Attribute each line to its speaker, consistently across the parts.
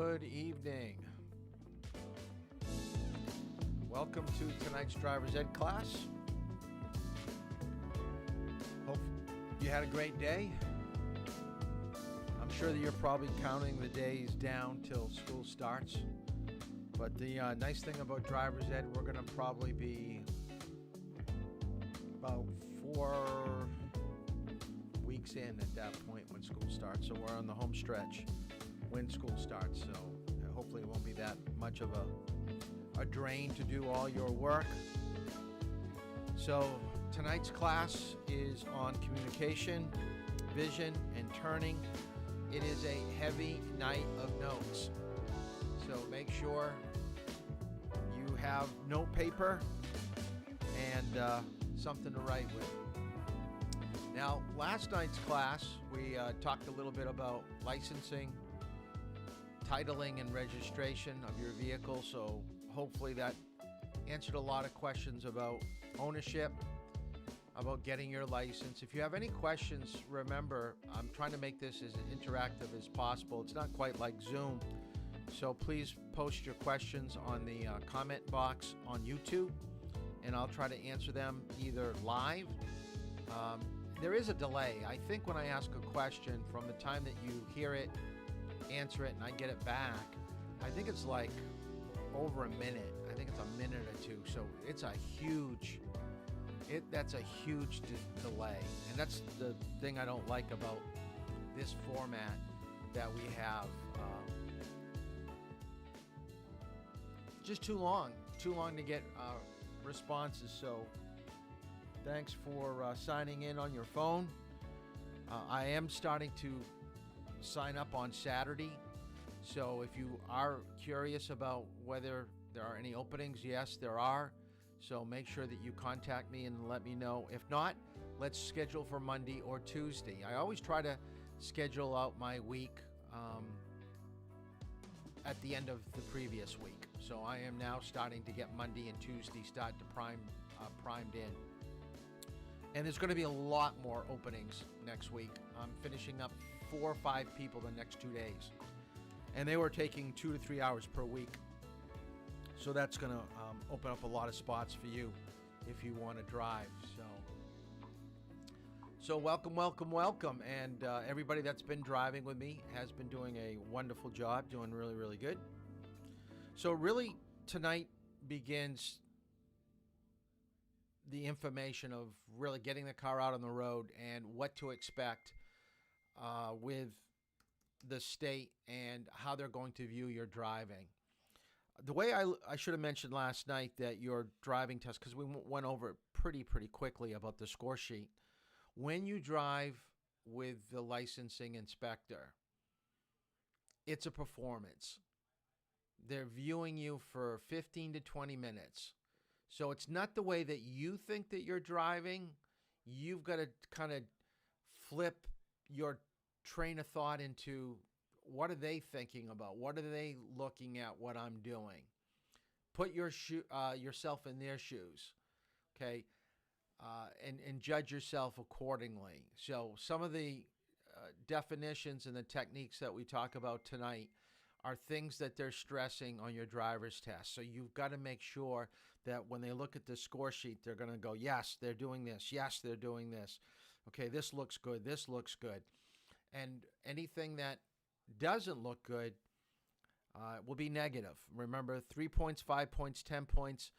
Speaker 1: Good evening. Welcome to tonight's driver's ed class. Hope you had a great day. I'm sure that you're probably counting the days down till school starts. But the nice thing about driver's ed, we're going to probably be about 4 weeks in at that point when school starts. So we're on the home stretch when school starts, so hopefully it won't be that much of a drain to do all your work. So tonight's class is on communication, vision, and turning. It is a heavy night of notes, so make sure you have note paper and something to write with. Now, last night's class, we talked a little bit about licensing, titling and registration of your vehicle, so hopefully that answered a lot of questions about ownership, about getting your license. If you have any questions, remember, I'm trying to make this as interactive as possible. It's not quite like Zoom, so please post your questions on the comment box on YouTube, and I'll try to answer them either live. There is a delay. I think when I ask a question, from the time that you hear it, answer it, and I get it back, I think it's like over a minute. I think it's a minute or two. So it's a huge, that's a huge delay. And that's the thing I don't like about this format that we have. Just too long to get responses. So thanks for signing in on your phone. I am starting to sign up on Saturday, so if you are curious about whether there are any openings, yes, there are. So make sure that you contact me and let me know. If not, let's schedule for Monday or Tuesday. I always try to schedule out my week at the end of the previous week. So I am now starting to get Monday and Tuesday start to primed in. And there's going to be a lot more openings next week. I'm finishing up 4 or 5 people the next 2 days. And they were taking 2 to 3 hours per week. So that's going to open up a lot of spots for you if you want to drive. So welcome. And everybody that's been driving with me has been doing a wonderful job, doing really, really good. So really, tonight begins the information of really getting the car out on the road and what to expect with the state and how they're going to view your driving. The way I should have mentioned last night that your driving test, because we went over it pretty quickly about the score sheet. When you drive with the licensing inspector, it's a performance. They're viewing you for 15 to 20 minutes. So it's not the way that you think that you're driving. You've got to kind of flip your train of thought into what are they thinking about? What are they looking at what I'm doing? Put yourself in their shoes, okay, and judge yourself accordingly. So some of the definitions and the techniques that we talk about tonight are things that they're stressing on your driver's test. So you've got to make sure that when they look at the score sheet, they're going to go, yes, they're doing this. Yes, they're doing this. Okay, this looks good. This looks good. And anything that doesn't look good will be negative. Remember, 3 points, 5 points, 10 points.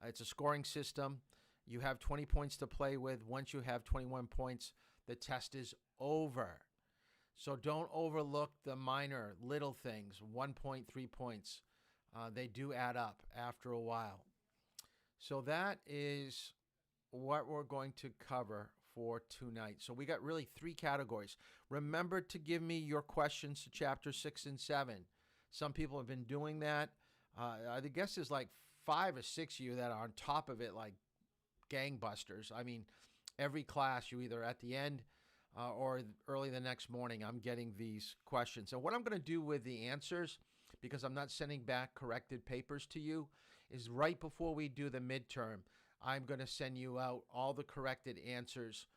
Speaker 1: It's a scoring system. You have 20 points to play with. Once you have 21 points, the test is over. So don't overlook the minor little things, 1 point, 3 points. They do add up after a while. So that is what we're going to cover for tonight. So we got really 3 categories. Remember to give me your questions to chapter 6 and 7. Some people have been doing that. I guess there's like 5 or 6 of you that are on top of it like gangbusters. I mean, every class you either at the end or early the next morning, I'm getting these questions. And what I'm going to do with the answers, because I'm not sending back corrected papers to you, is right before we do the midterm, I'm going to send you out all the corrected answers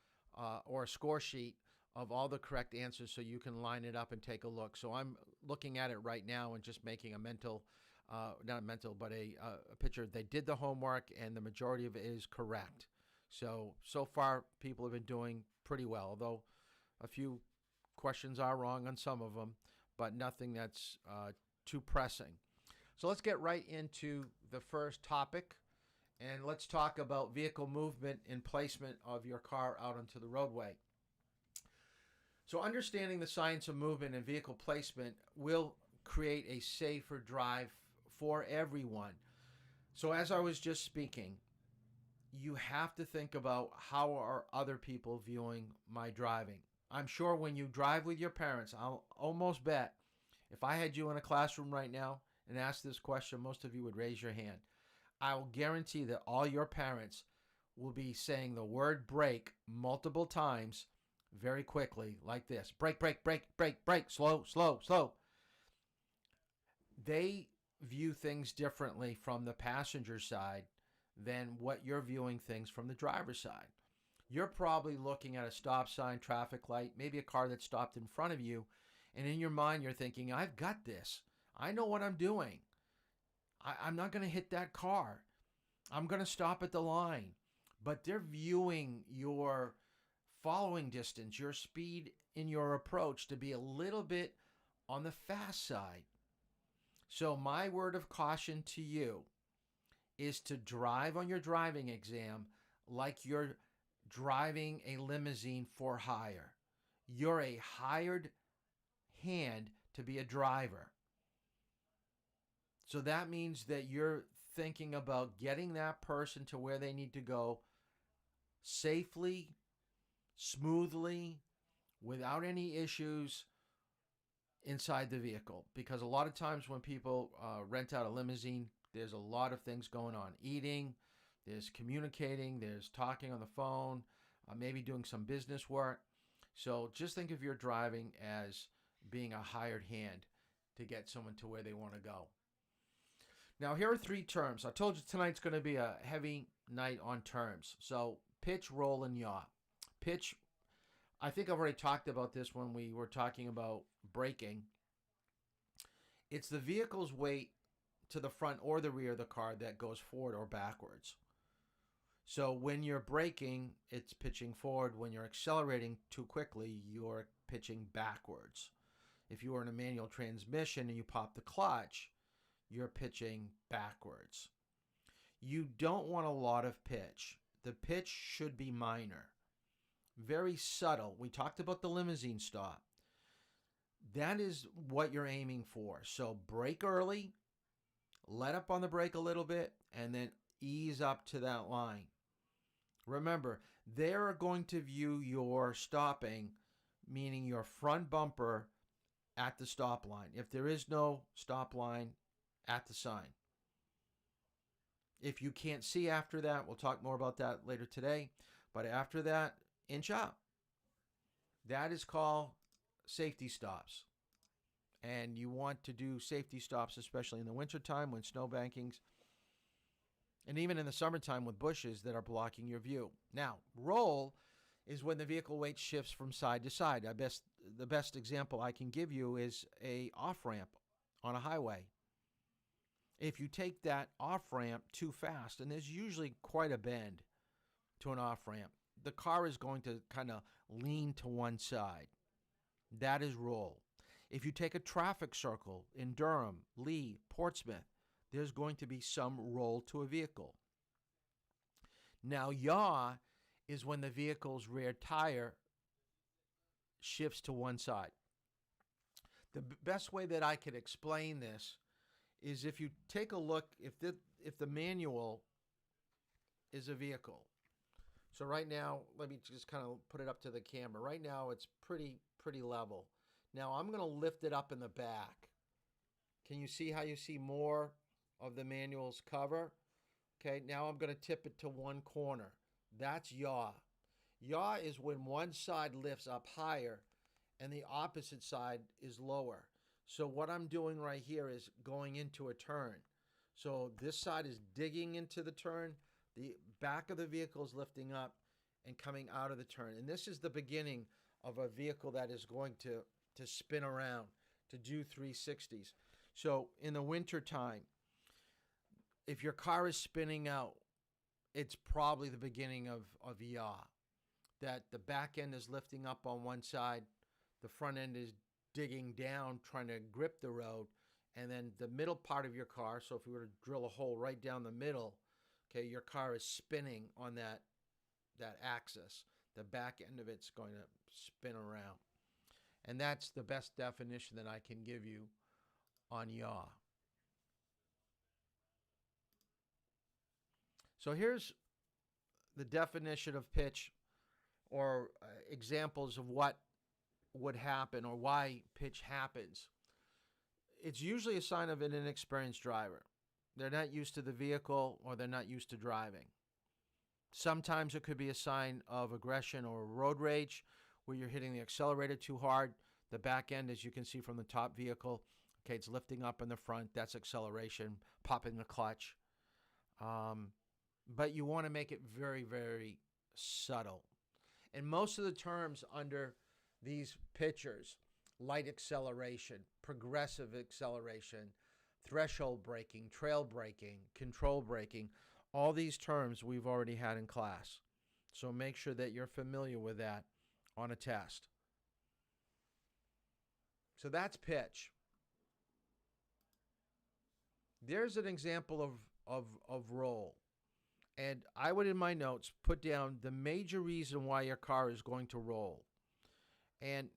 Speaker 1: or a score sheet of all the correct answers so you can line it up and take a look. So I'm looking at it right now and just making a mental, not a mental, but a picture. They did the homework, and the majority of it is correct. So far, people have been doing pretty well, although a few questions are wrong on some of them, but nothing that's too pressing. So let's get right into the first topic, and let's talk about vehicle movement and placement of your car out onto the roadway. So understanding the science of movement and vehicle placement will create a safer drive for everyone. So as I was just speaking, you have to think about, how are other people viewing my driving? I'm sure when you drive with your parents, I'll almost bet if I had you in a classroom right now and asked this question, most of you would raise your hand. I will guarantee that all your parents will be saying the word brake multiple times very quickly, like this: brake, brake, brake, brake, brake, slow, slow, slow. They view things differently from the passenger side than what you're viewing things from the driver's side. You're probably looking at a stop sign, traffic light, maybe a car that stopped in front of you, and in your mind you're thinking, I've got this. I know what I'm doing. I'm not going to hit that car. I'm going to stop at the line. But they're viewing your following distance, your speed in your approach, to be a little bit on the fast side. So my word of caution to you is to drive on your driving exam like you're driving a limousine for hire. You're a hired hand to be a driver. So that means that you're thinking about getting that person to where they need to go safely, smoothly, without any issues inside the vehicle. Because a lot of times when people rent out a limousine, there's a lot of things going on. Eating, there's communicating, there's talking on the phone, maybe doing some business work. So just think of your driving as being a hired hand to get someone to where they want to go. Now, here are three terms. I told you tonight's going to be a heavy night on terms. So pitch, roll, and yaw. Pitch, I think I've already talked about this when we were talking about braking. It's the vehicle's weight to the front or the rear of the car that goes forward or backwards. So when you're braking, it's pitching forward. When you're accelerating too quickly, you're pitching backwards. If you were in a manual transmission and you pop the clutch, you're pitching backwards. You don't want a lot of pitch. The pitch should be minor, very subtle. We talked about the limousine stop. That is what you're aiming for. So brake early, let up on the brake a little bit, and then ease up to that line. Remember, they're going to view your stopping, meaning your front bumper, at the stop line. If there is no stop line, at the sign. If you can't see after that, we'll talk more about that later today, but after that, inch up. That is called safety stops. And you want to do safety stops, especially in the wintertime when snowbankings, and even in the summertime with bushes that are blocking your view. Now, roll is when the vehicle weight shifts from side to side. The best example I can give you is a off-ramp on a highway. If you take that off-ramp too fast, and there's usually quite a bend to an off-ramp, the car is going to kind of lean to one side. That is roll. If you take a traffic circle in Durham, Lee, Portsmouth, there's going to be some roll to a vehicle. Now, yaw is when the vehicle's rear tire shifts to one side. The best way that I could explain this is if you take a look, if the manual is a vehicle. So right now, let me just kind of put it up to the camera. Right now, it's pretty level. Now, I'm going to lift it up in the back. Can you see how you see more of the manual's cover? Okay, now I'm going to tip it to one corner. That's yaw. Yaw is when one side lifts up higher and the opposite side is lower. So what I'm doing right here is going into a turn. So this side is digging into the turn. The back of the vehicle is lifting up and coming out of the turn. And this is the beginning of a vehicle that is going to spin around, to do 360s. So in the winter time, if your car is spinning out, it's probably the beginning of yaw. That the back end is lifting up on one side, the front end is digging down, trying to grip the road, and then the middle part of your car, so if you were to drill a hole right down the middle, okay, your car is spinning on that axis. The back end of it's going to spin around. And that's the best definition that I can give you on yaw. So here's the definition of pitch, or examples of what would happen or why pitch happens. It's usually a sign of an inexperienced driver. They're not used to the vehicle or they're not used to driving. Sometimes it could be a sign of aggression or road rage, where you're hitting the accelerator too hard. The back end, as you can see from the top vehicle, okay, it's lifting up in the front. That's acceleration, popping the clutch. But you want to make it very, very subtle. And most of the terms under these pictures, light acceleration, progressive acceleration, threshold braking, trail braking, control braking, all these terms we've already had in class. So make sure that you're familiar with that on a test. So that's pitch. There's an example of roll. And I would, in my notes, put down the major reason why your car is going to roll. And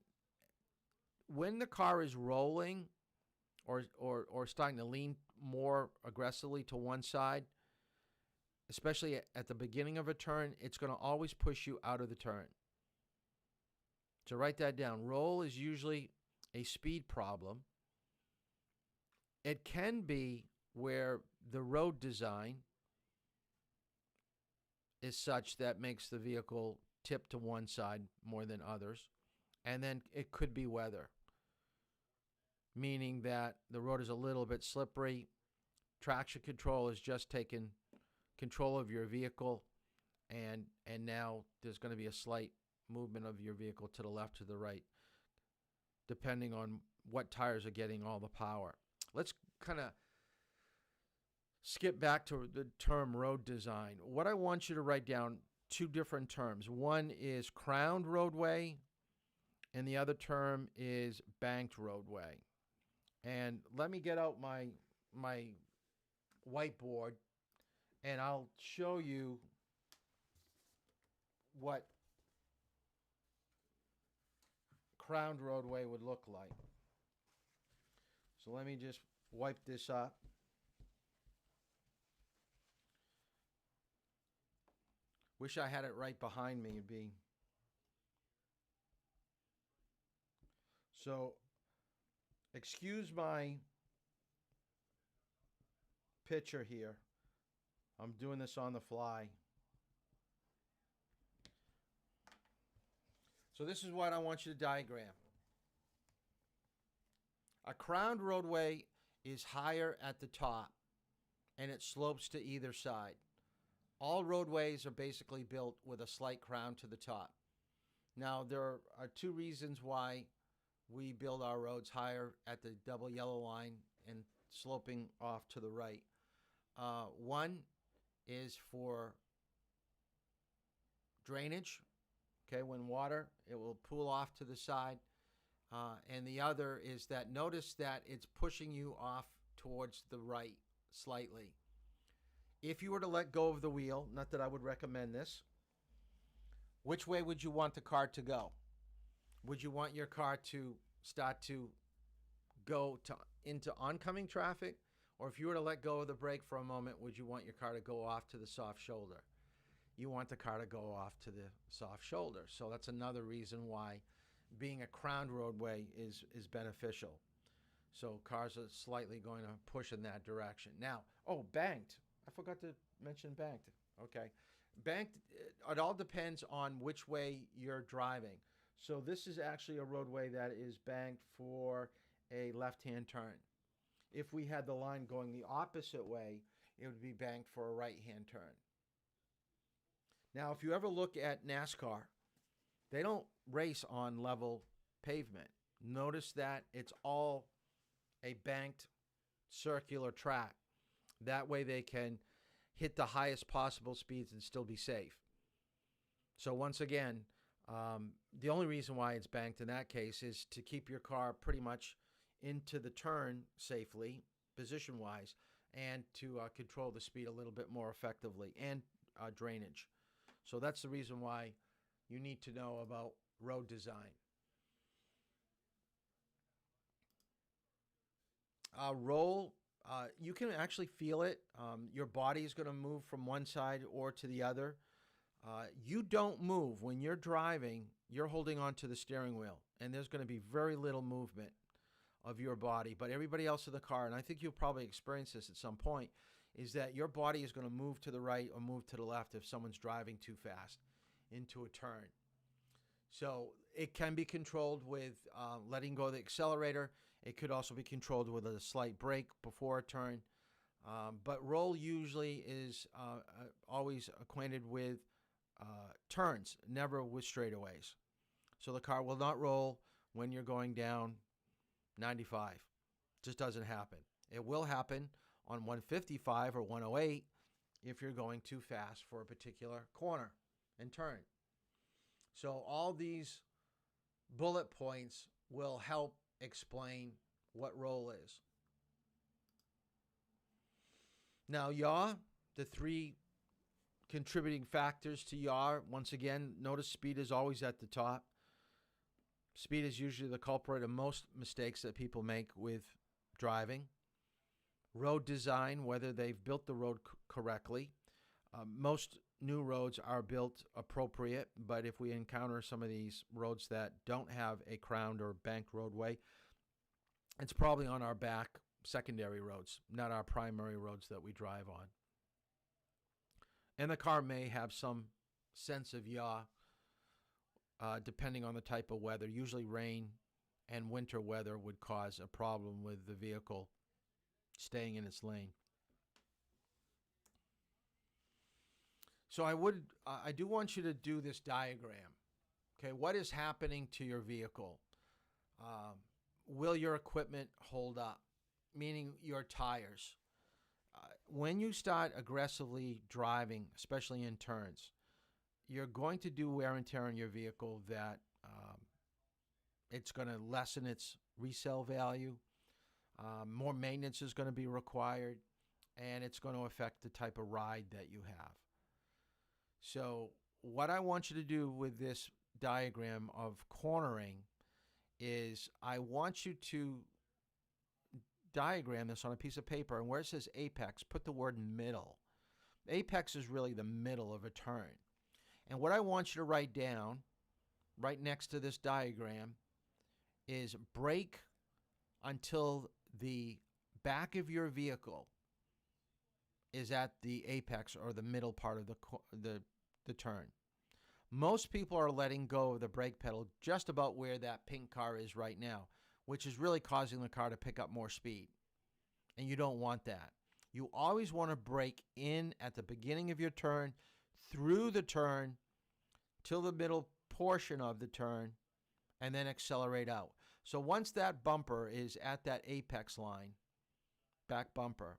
Speaker 1: when the car is rolling or starting to lean more aggressively to one side, especially at the beginning of a turn, it's going to always push you out of the turn. So write that down. Roll is usually a speed problem. It can be where the road design is such that makes the vehicle tip to one side more than others. And then it could be weather, meaning that the road is a little bit slippery. Traction control has just taken control of your vehicle, and now there's going to be a slight movement of your vehicle to the left, to the right, depending on what tires are getting all the power. Let's kind of skip back to the term road design. What I want you to write down, two different terms. One is crowned roadway, and the other term is banked roadway. And let me get out my whiteboard, and I'll show you what crowned roadway would look like. So let me just wipe this up. Wish I had it right behind me. It'd be so. Excuse my picture here. I'm doing this on the fly. So this is what I want you to diagram. A crowned roadway is higher at the top, and it slopes to either side. All roadways are basically built with a slight crown to the top. Now, there are two reasons why we build our roads higher at the double yellow line and sloping off to the right. One is for drainage. Okay, when water, it will pool off to the side. And the other is that notice that it's pushing you off towards the right slightly. If you were to let go of the wheel, not that I would recommend this, which way would you want the car to go? Would you want your car to start to go into oncoming traffic? Or if you were to let go of the brake for a moment, would you want your car to go off to the soft shoulder? You want the car to go off to the soft shoulder. So that's another reason why being a crowned roadway is beneficial. So cars are slightly going to push in that direction. Now, banked. I forgot to mention banked. Okay. Banked, it all depends on which way you're driving. So this is actually a roadway that is banked for a left-hand turn. If we had the line going the opposite way, it would be banked for a right-hand turn. Now, if you ever look at NASCAR, they don't race on level pavement. Notice that it's all a banked circular track. That way they can hit the highest possible speeds and still be safe. So once again, the only reason why it's banked in that case is to keep your car pretty much into the turn safely, position-wise, and to control the speed a little bit more effectively, and drainage. So that's the reason why you need to know about road design. Roll, you can actually feel it. Your body is going to move from one side or to the other. You don't move. When you're driving, you're holding on to the steering wheel, and there's going to be very little movement of your body. But everybody else in the car, and I think you'll probably experience this at some point, is that your body is going to move to the right or move to the left if someone's driving too fast into a turn. So it can be controlled with letting go of the accelerator. It could also be controlled with a slight brake before a turn. But roll usually is always acquainted with turns, never with straightaways. So the car will not roll when you're going down 95. Just doesn't happen. It will happen on 155 or 108 if you're going too fast for a particular corner and turn. So all these bullet points will help explain what roll is. Now, yaw, the three contributing factors to yaw, once again, notice speed is always at the top. Speed is usually the culprit of most mistakes that people make with driving. Road design, whether they've built the road correctly. Most new roads are built appropriate, but if we encounter some of these roads that don't have a crowned or banked roadway, it's probably on our back secondary roads, not our primary roads that we drive on. And the car may have some sense of yaw, depending on the type of weather. Usually rain and winter weather would cause a problem with the vehicle staying in its lane. So I do want you to do this diagram. Okay, what is happening to your vehicle? Will your equipment hold up? Meaning your tires. When you start aggressively driving, especially in turns, you're going to do wear and tear on your vehicle that it's going to lessen its resale value. More maintenance is going to be required, and it's going to affect the type of ride that you have. So what I want you to do with this diagram of cornering is I want you to diagram this on a piece of paper, and where it says apex, put the word middle. Apex is really the middle of a turn. And what I want you to write down right next to this diagram is brake until the back of your vehicle is at the apex or the middle part of the turn. Most people are letting go of the brake pedal just about where that pink car is right now, which is really causing the car to pick up more speed. And you don't want that. You always want to brake in at the beginning of your turn, through the turn, till the middle portion of the turn, and then accelerate out. So once that bumper is at that apex line, back bumper,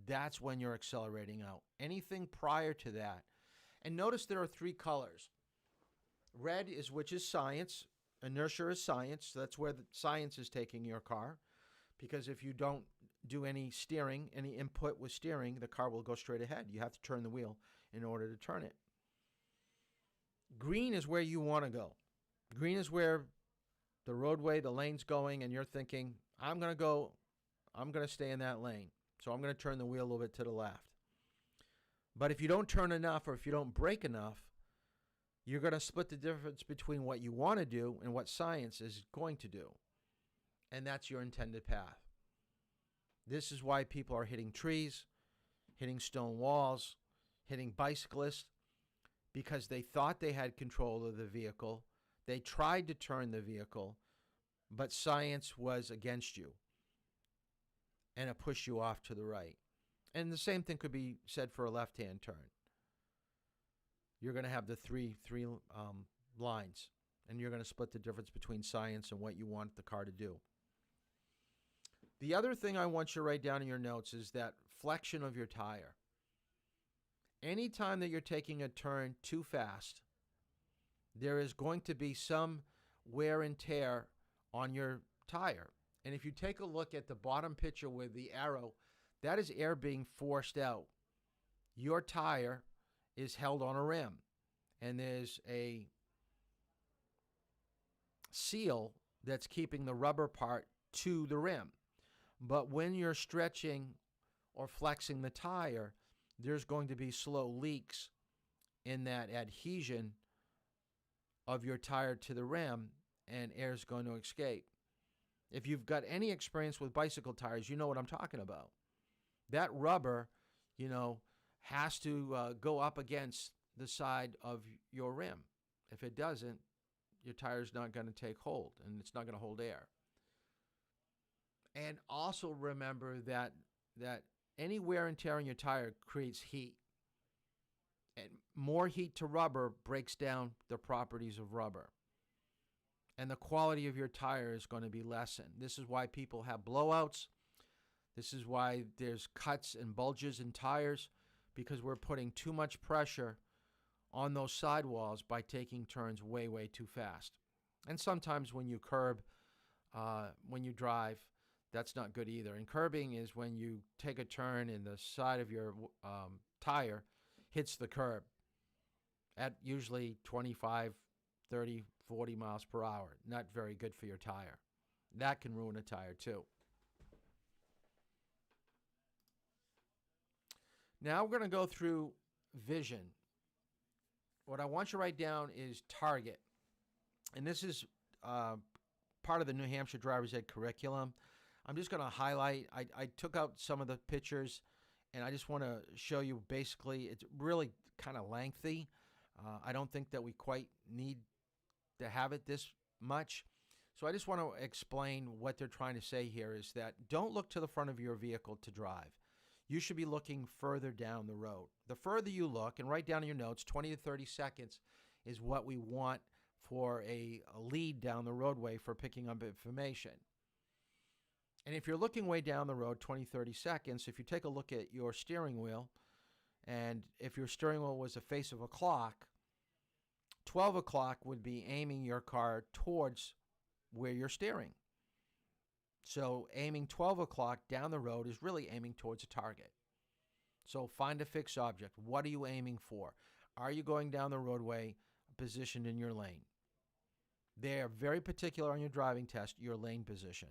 Speaker 1: that's when you're accelerating out. Anything prior to that. And notice there are three colors. Red is, which is science. Inertia is science. So that's where the science is taking your car. Because if you don't do any steering, any input with steering, the car will go straight ahead. You have to turn the wheel in order to turn it. Green is where you want to go. Green is where the roadway, the lane's going, and you're thinking, I'm going to stay in that lane. So I'm going to turn the wheel a little bit to the left. But if you don't turn enough or if you don't brake enough, you're going to split the difference between what you want to do and what science is going to do. And that's your intended path. This is why people are hitting trees, hitting stone walls, hitting bicyclists, because they thought they had control of the vehicle. They tried to turn the vehicle, but science was against you, and it pushed you off to the right. And the same thing could be said for a left-hand turn. You're going to have the three lines, and you're going to split the difference between science and what you want the car to do. The other thing I want you to write down in your notes is that flexion of your tire. Anytime that you're taking a turn too fast, there is going to be some wear and tear on your tire. And if you take a look at the bottom picture with the arrow, that is air being forced out. Your tire is held on a rim, and there's a seal that's keeping the rubber part to the rim. But when you're stretching or flexing the tire, there's going to be slow leaks in that adhesion of your tire to the rim, and air is going to escape. If you've got any experience with bicycle tires, you know what I'm talking about. That rubber, has to go up against the side of your rim. If it doesn't, your tire's not going to take hold, and it's not going to hold air. And also remember that any wear and tear on your tire creates heat. And more heat to rubber breaks down the properties of rubber. And the quality of your tire is going to be lessened. This is why people have blowouts. This is why there's cuts and bulges in tires, because we're putting too much pressure on those sidewalls by taking turns way, way too fast. And sometimes when you curb, when you drive, that's not good either. And curbing is when you take a turn and the side of your tire hits the curb at usually 25, 30, 40 miles per hour. Not very good for your tire. That can ruin a tire too. Now we're going to go through vision. What I want you to write down is target. And this is part of the New Hampshire Driver's Ed curriculum. I'm just going to highlight. I took out some of the pictures, and I just want to show you basically. It's really kind of lengthy. I don't think that we quite need to have it this much. So I just want to explain what they're trying to say here is that don't look to the front of your vehicle to drive. You should be looking further down the road. The further you look, and write down in your notes, 20 to 30 seconds is what we want for a lead down the roadway for picking up information. And if you're looking way down the road, 20, 30 seconds, if you take a look at your steering wheel, and if your steering wheel was the face of a clock, 12 o'clock would be aiming your car towards where you're steering. So aiming 12 o'clock down the road is really aiming towards a target. So find a fixed object. What are you aiming for? Are you going down the roadway positioned in your lane? They are very particular on your driving test, your lane position.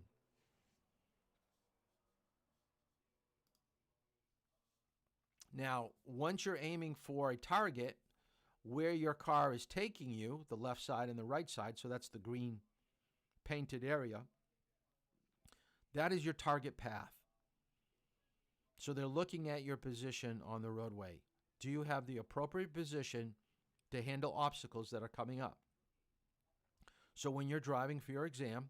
Speaker 1: Now, once you're aiming for a target, where your car is taking you, the left side and the right side, so that's the green painted area, that is your target path. So they're looking at your position on the roadway. Do you have the appropriate position to handle obstacles that are coming up? So when you're driving for your exam,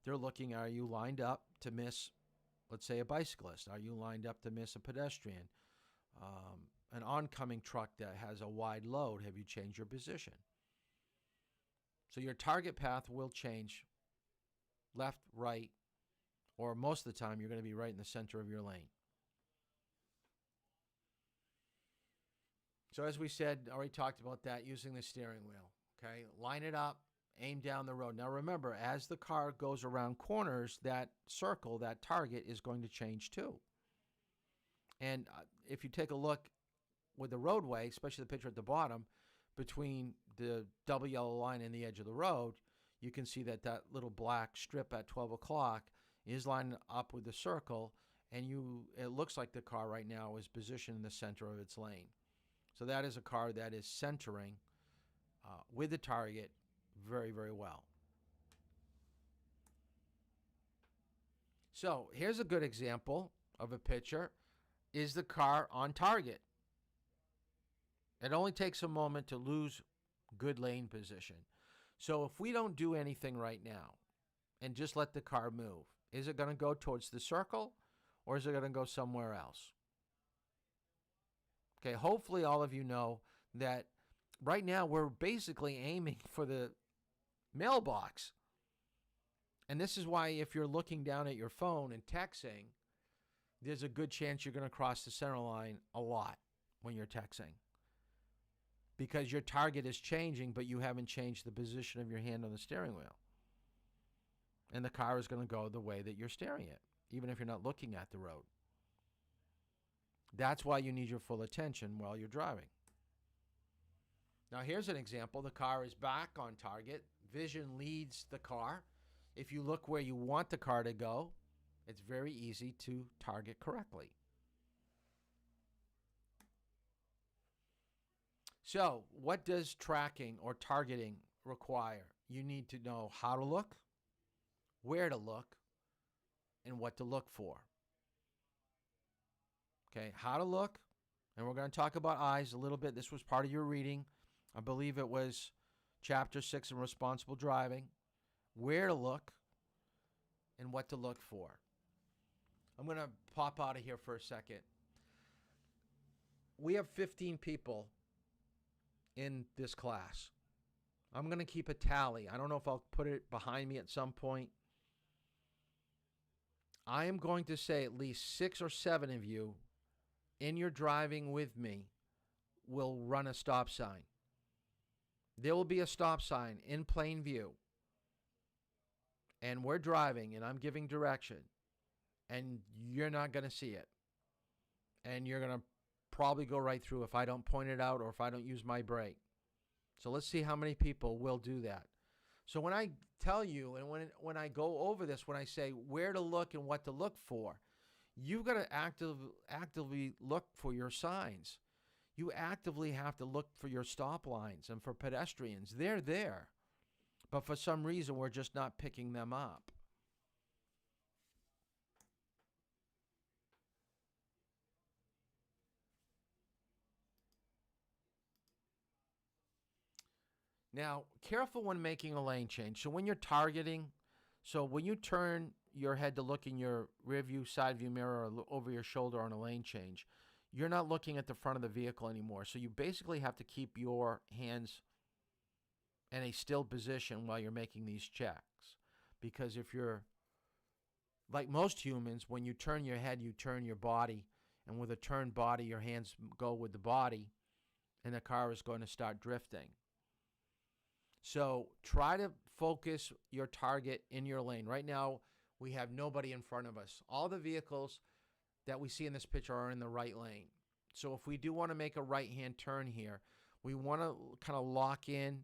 Speaker 1: they're looking, are you lined up to miss, let's say, a bicyclist? Are you lined up to miss a pedestrian? An oncoming truck that has a wide load, have you changed your position? So your target path will change left, right, or most of the time you're going to be right in the center of your lane. So as we said, already talked about that, using the steering wheel. Okay, line it up, aim down the road. Now remember, as the car goes around corners, that circle, that target is going to change too. And if you take a look with the roadway, especially the picture at the bottom, between the double yellow line and the edge of the road, you can see that that little black strip at 12 o'clock is lined up with the circle, and it looks like the car right now is positioned in the center of its lane. So that is a car that is centering with the target very, very well. So here's a good example of a picture. Is the car on target? It only takes a moment to lose good lane position. So if we don't do anything right now and just let the car move, is it going to go towards the circle or is it going to go somewhere else? Okay, hopefully all of you know that right now we're basically aiming for the mailbox. And this is why if you're looking down at your phone and texting, there's a good chance you're going to cross the center line a lot when you're texting. Because your target is changing, but you haven't changed the position of your hand on the steering wheel. And the car is going to go the way that you're steering it, even if you're not looking at the road. That's why you need your full attention while you're driving. Now here's an example. The car is back on target. Vision leads the car. If you look where you want the car to go, it's very easy to target correctly. So, what does tracking or targeting require? You need to know how to look, where to look, and what to look for. Okay, how to look, and we're going to talk about eyes a little bit. This was part of your reading. I believe it was Chapter 6 in Responsible Driving. Where to look, and what to look for. I'm going to pop out of here for a second. We have 15 people in this class. I'm going to keep a tally. I don't know if I'll put it behind me at some point. I am going to say at least 6 or 7 of you in your driving with me will run a stop sign. There will be a stop sign in plain view. And we're driving and I'm giving direction. And you're not going to see it. And you're going to probably go right through if I don't point it out or if I don't use my brake. So let's see how many people will do that. So when I tell you and when I go over this, when I say where to look and what to look for, you've got to actively look for your signs. You actively have to look for your stop lines and for pedestrians. They're there. But for some reason, we're just not picking them up. Now, careful when making a lane change. So when you're targeting, so when you turn your head to look in your rear view, side view mirror, or over your shoulder on a lane change, you're not looking at the front of the vehicle anymore. So you basically have to keep your hands in a still position while you're making these checks. Because if you're, like most humans, when you turn your head, you turn your body. And with a turned body, your hands go with the body, and the car is going to start drifting. So try to focus your target in your lane. Right now, we have nobody in front of us. All the vehicles that we see in this picture are in the right lane. So if we do want to make a right-hand turn here, we want to kind of lock in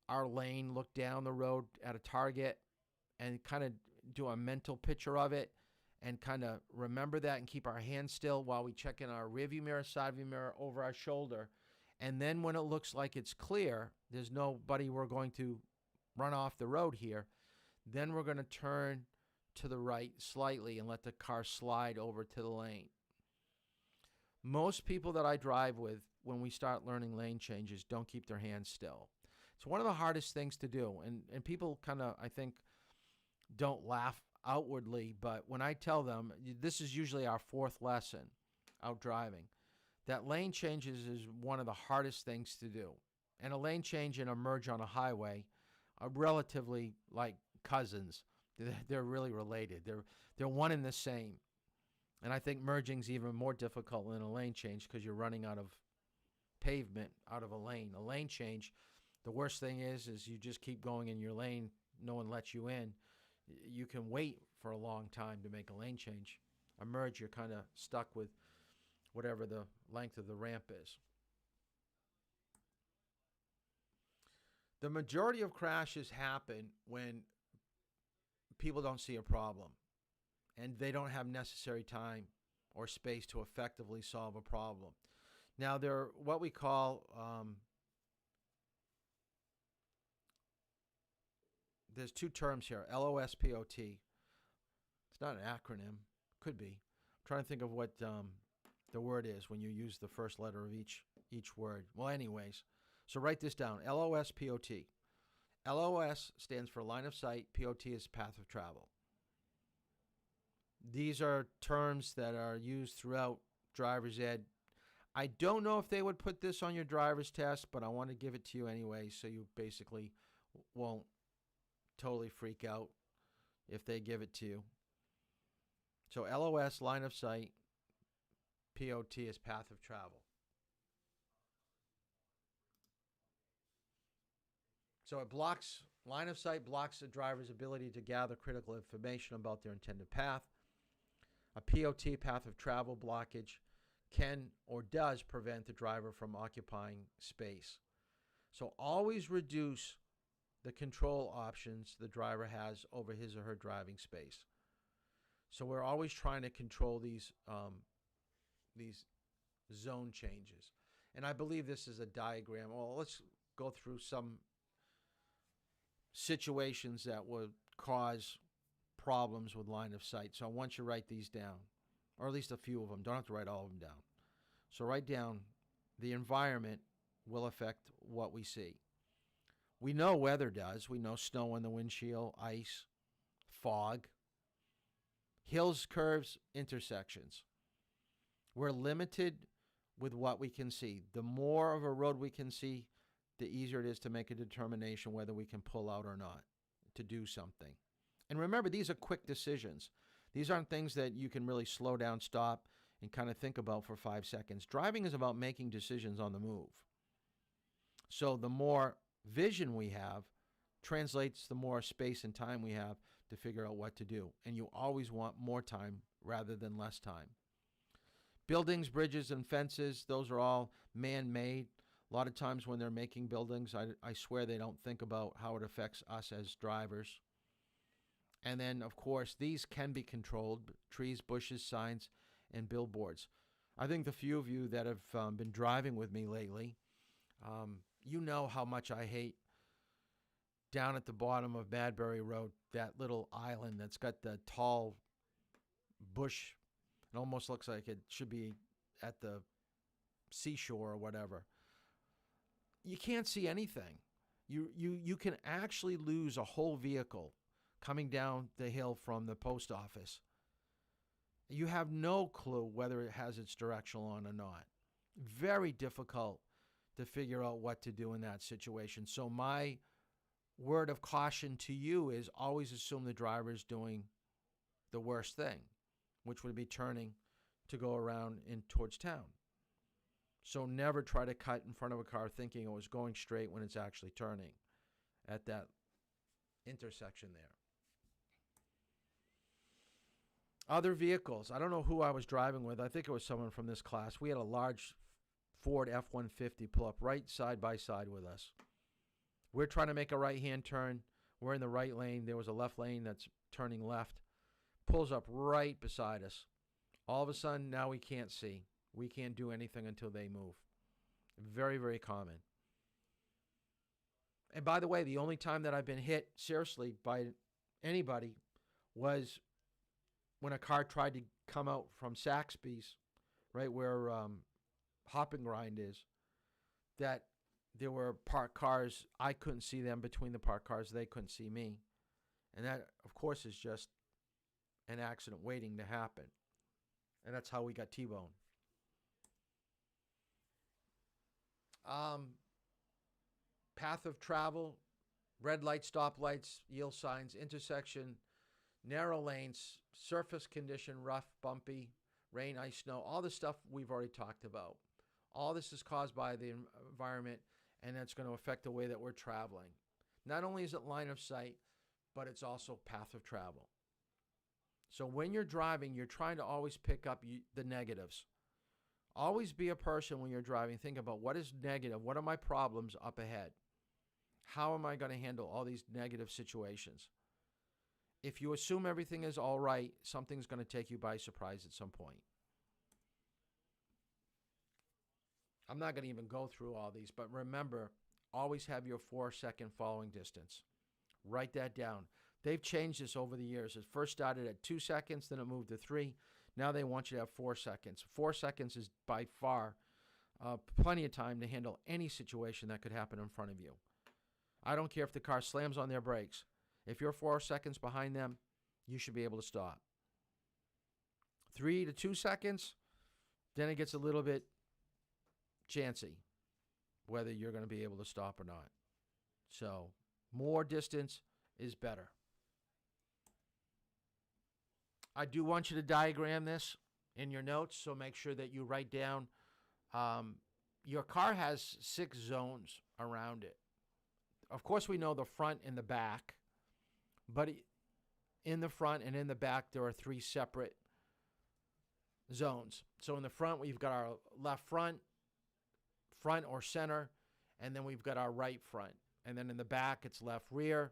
Speaker 1: our lane, look down the road at a target, and kind of do a mental picture of it, and kind of remember that and keep our hands still while we check in our rear view mirror, side view mirror, over our shoulder. And then when it looks like it's clear, there's nobody we're going to run off the road here, then we're going to turn to the right slightly and let the car slide over to the lane. Most people that I drive with, when we start learning lane changes, don't keep their hands still. It's one of the hardest things to do. And people kind of, I think, don't laugh outwardly, but when I tell them, this is usually our 4th lesson out driving, that lane changes is one of the hardest things to do. And a lane change and a merge on a highway are relatively like cousins. They're really related. They're one and the same. And I think merging's even more difficult than a lane change because you're running out of pavement, out of a lane. A lane change, the worst thing is you just keep going in your lane. No one lets you in. You can wait for a long time to make a lane change. A merge, you're kind of stuck with whatever the length of the ramp is. The majority of crashes happen when people don't see a problem and they don't have necessary time or space to effectively solve a problem. Now, there are what we call, there's 2 terms here, LOSPOT. It's not an acronym. Could be. I'm trying to think of what the word is when you use the first letter of each word. Well, anyways, so write this down, LOSPOT. LOS stands for line of sight. POT is path of travel. These are terms that are used throughout driver's ed. I don't know if they would put this on your driver's test, but I want to give it to you anyway so you basically won't totally freak out if they give it to you. So LOS, line of sight, POT is path of travel. So it blocks, line of sight blocks the driver's ability to gather critical information about their intended path. A POT, path of travel blockage, can or does prevent the driver from occupying space. So always reduce the control options the driver has over his or her driving space. So we're always trying to control these zone changes. And I believe this is a diagram. Well, let's go through some situations that would cause problems with line of sight. So I want you to write these down, or at least a few of them. Don't have to write all of them down. So write down the environment will affect what we see. We know weather does. We know snow in the windshield, ice, fog, hills, curves, intersections. We're limited with what we can see. The more of a road we can see, the easier it is to make a determination whether we can pull out or not to do something. And remember, these are quick decisions. These aren't things that you can really slow down, stop, and kind of think about for 5 seconds. Driving is about making decisions on the move. So the more vision we have translates the more space and time we have to figure out what to do. And you always want more time rather than less time. Buildings, bridges, and fences, those are all man-made. A lot of times when they're making buildings, I swear they don't think about how it affects us as drivers. And then, of course, these can be controlled: trees, bushes, signs, and billboards. I think the few of you that have been driving with me lately, you know how much I hate down at the bottom of Madbury Road, that little island that's got the tall bush. It almost looks like it should be at the seashore or whatever. You can't see anything. You can actually lose a whole vehicle coming down the hill from the post office. You have no clue whether it has its directional on or not. Very difficult to figure out what to do in that situation. So my word of caution to you is always assume the driver is doing the worst thing, which would be turning to go around in towards town. So never try to cut in front of a car thinking it was going straight when it's actually turning at that intersection there. Other vehicles. I don't know who I was driving with. I think it was someone from this class. We had a large Ford F-150 pull up right side by side with us. We're trying to make a right-hand turn. We're in the right lane. There was a left lane that's turning left. Pulls up right beside us. All of a sudden, now we can't see. We can't do anything until they move. Very, very common. And by the way, the only time that I've been hit seriously by anybody was when a car tried to come out from Saxby's, right where Hop and Grind is, that there were parked cars. I couldn't see them between the parked cars. They couldn't see me. And that, of course, is just an accident waiting to happen. And that's how we got T-boned. Path of travel, red lights, stop lights, yield signs, intersection, narrow lanes, surface condition, rough, bumpy, rain, ice, snow, all the stuff we've already talked about. All this is caused by the environment, and that's going to affect the way that we're traveling. Not only is it line of sight, but it's also path of travel. So when you're driving, you're trying to always pick up the negatives. Always be a person when you're driving. Think about what is negative. What are my problems up ahead? How am I going to handle all these negative situations? If you assume everything is all right, something's going to take you by surprise at some point. I'm not going to even go through all these, but remember, always have your 4-second following distance. Write that down. They've changed this over the years. It first started at 2 seconds, then it moved to 3. Now they want you to have 4 seconds. 4 seconds is by far plenty of time to handle any situation that could happen in front of you. I don't care if the car slams on their brakes. If you're 4 seconds behind them, you should be able to stop. 3 to 2 seconds, then it gets a little bit chancy whether you're going to be able to stop or not. So More distance is better. I do want you to diagram this in your notes, so make sure that you write down. Your car has 6 zones around it. Of course, we know the front and the back, but in the front and in the back, there are 3 separate zones. So in the front, we've got our left front or center, and then we've got our right front. And then in the back, it's left rear,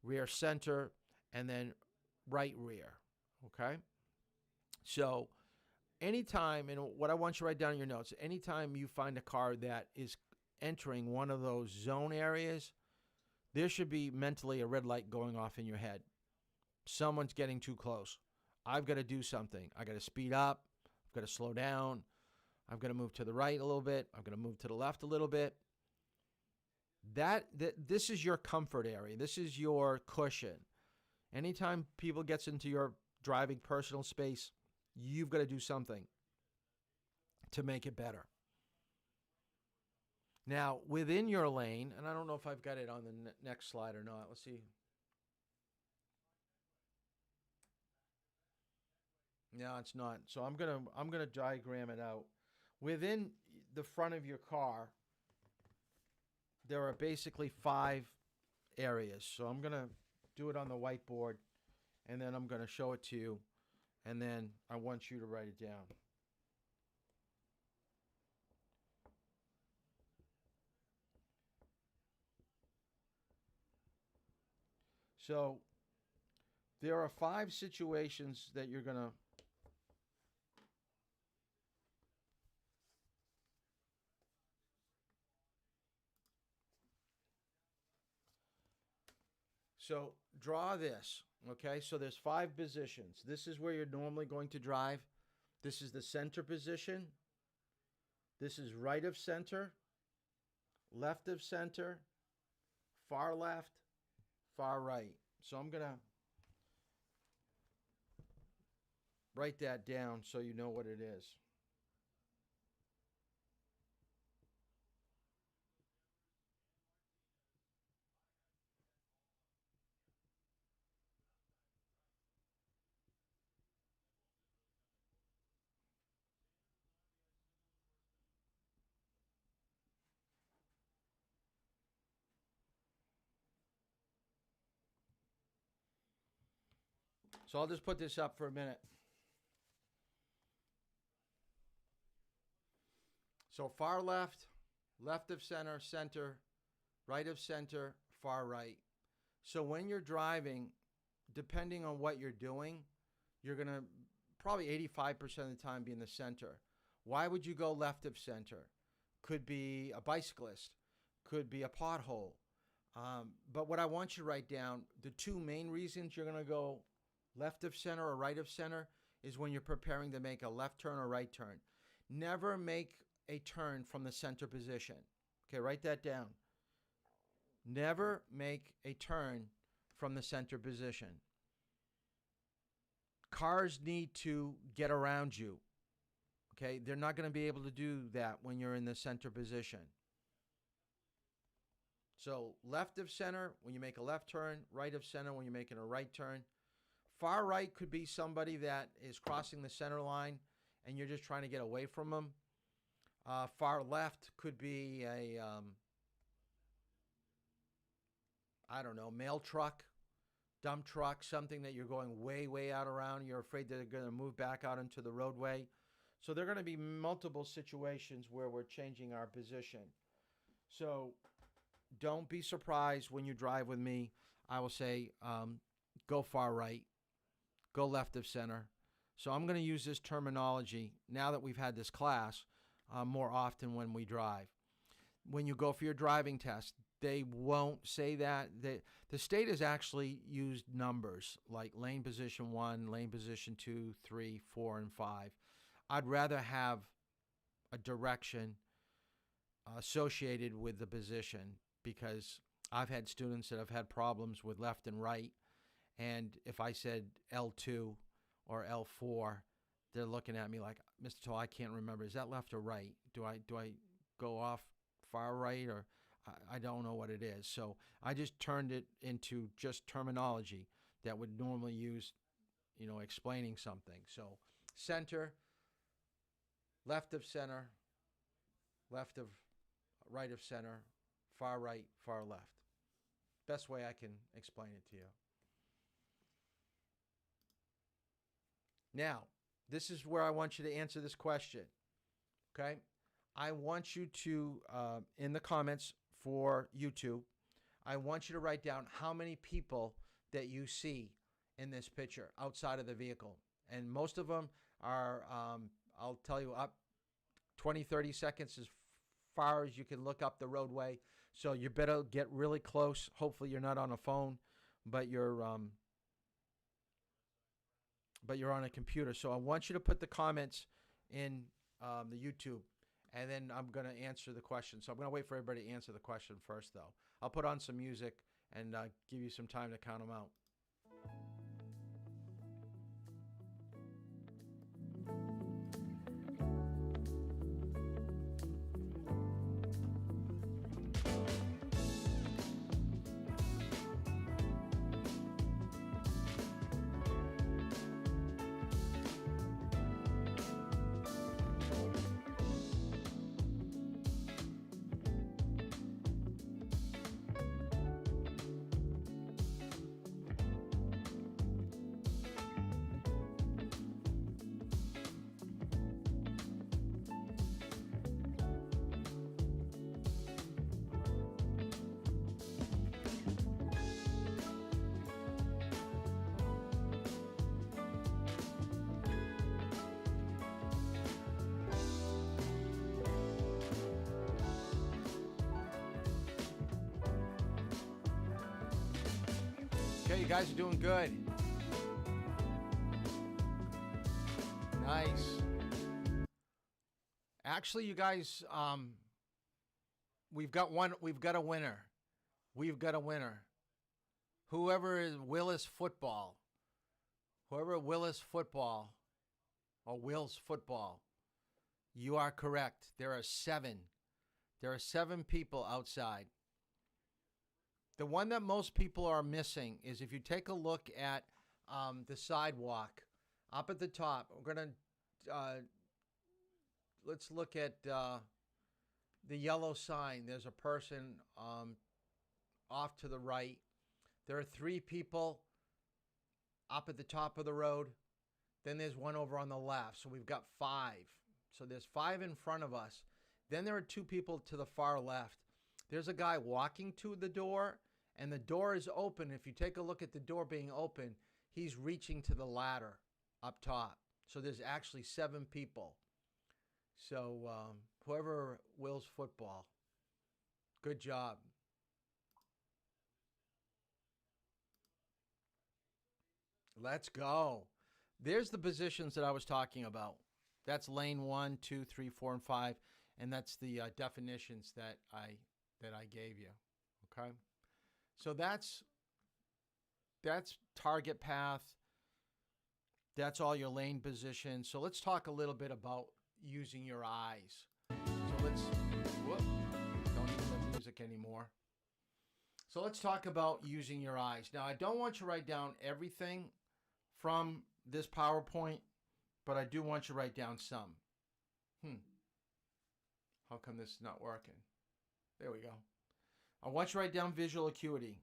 Speaker 1: rear center, and then right rear. Okay? So anytime, and what I want you to write down in your notes, anytime you find a car that is entering one of those zone areas, there should be mentally a red light going off in your head. Someone's getting too close. I've got to do something. I got to speed up. I've got to slow down. I've got to move to the right a little bit. I've got to move to the left a little bit. This is your comfort area. This is your cushion. Anytime people gets into your driving personal space, you've got to do something to make it better. Now, within your lane, and I don't know if I've got it on the next slide or not. Let's see. No, it's not. So I'm gonna diagram it out. Within the front of your car, there are basically 5 areas. So I'm gonna do it on the whiteboard, and then I'm gonna show it to you, and then I want you to write it down. So there are 5 situations that you're going to so draw this, okay? So there's 5 positions. This is where you're normally going to drive. This is the center position. This is right of center, left of center, far left, far right. So I'm going to write that down so you know what it is. So I'll just put this up for a minute. So far left, left of center, center, right of center, far right. So when you're driving, depending on what you're doing, you're going to probably 85% of the time be in the center. Why would you go left of center? Could be a bicyclist, could be a pothole. But what I want you to write down, the 2 main reasons you're going to go left of center or right of center is when you're preparing to make a left turn or right turn. Never make a turn from the center position. Okay, write that down. Never make a turn from the center position. Cars need to get around you. Okay, they're not going to be able to do that when you're in the center position. So left of center when you make a left turn, right of center when you're making a right turn. Far right could be somebody that is crossing the center line and you're just trying to get away from them. Far left could be a, I don't know, mail truck, dump truck, something that you're going way, way out around. You're afraid that they're going to move back out into the roadway. So there are going to be multiple situations where we're changing our position. So don't be surprised when you drive with me. I will say, go far right, go left of center. So I'm going to use this terminology now that we've had this class more often when we drive. When you go for your driving test, they won't say that. The state has actually used numbers like lane position 1, lane position 2, 3, 4, and 5. I'd rather have a direction associated with the position because I've had students that have had problems with left and right. And if I said L2 or L4, they're looking at me like, Mr. Toll, I can't remember. Is that left or right? Do I go off far right? Or I don't know what it is. So I just turned it into just terminology that would normally use, explaining something. So center, left of center, left of right of center, far right, far left. Best way I can explain it to you. Now, this is where I want you to answer this question. Okay? I want you to, in the comments for YouTube, I want you to write down how many people that you see in this picture outside of the vehicle. And most of them are, I'll tell you, up 20, 30 seconds as far as you can look up the roadway. So you better get really close. Hopefully you're not on a phone, but you're on a computer. So I want you to put the comments in the YouTube, and then I'm going to answer the question. So I'm going to wait for everybody to answer the question first, though. I'll put on some music and give you some time to count them out. Okay, you guys are doing good. Nice. Actually, you guys, we've got a winner. We've got a winner. Whoever is Willis Football. Whoever Willis Football or Will's Football. You are correct. There are 7. There are 7 people outside. The one that most people are missing is if you take a look at the sidewalk up at the top. We're going to, let's look at the yellow sign. There's a person off to the right. There are 3 people up at the top of the road. Then there's one over on the left. So we've got 5. So there's 5 in front of us. Then there are 2 people to the far left. There's a guy walking to the door, and the door is open. If you take a look at the door being open, he's reaching to the ladder up top. So there's actually 7 people. So whoever Will's Football, good job. Let's go. There's the positions that I was talking about. That's lane 1, 2, 3, 4, and 5, and that's the definitions that I gave you. Okay, so that's target path. That's all your lane positions. So let's talk a little bit about using your eyes. So let's don't need the music anymore. So let's talk about using your eyes. Now, I don't want you to write down everything from this PowerPoint, but I do want you to write down some. How come this is not working? There we go. I want you to write down visual acuity.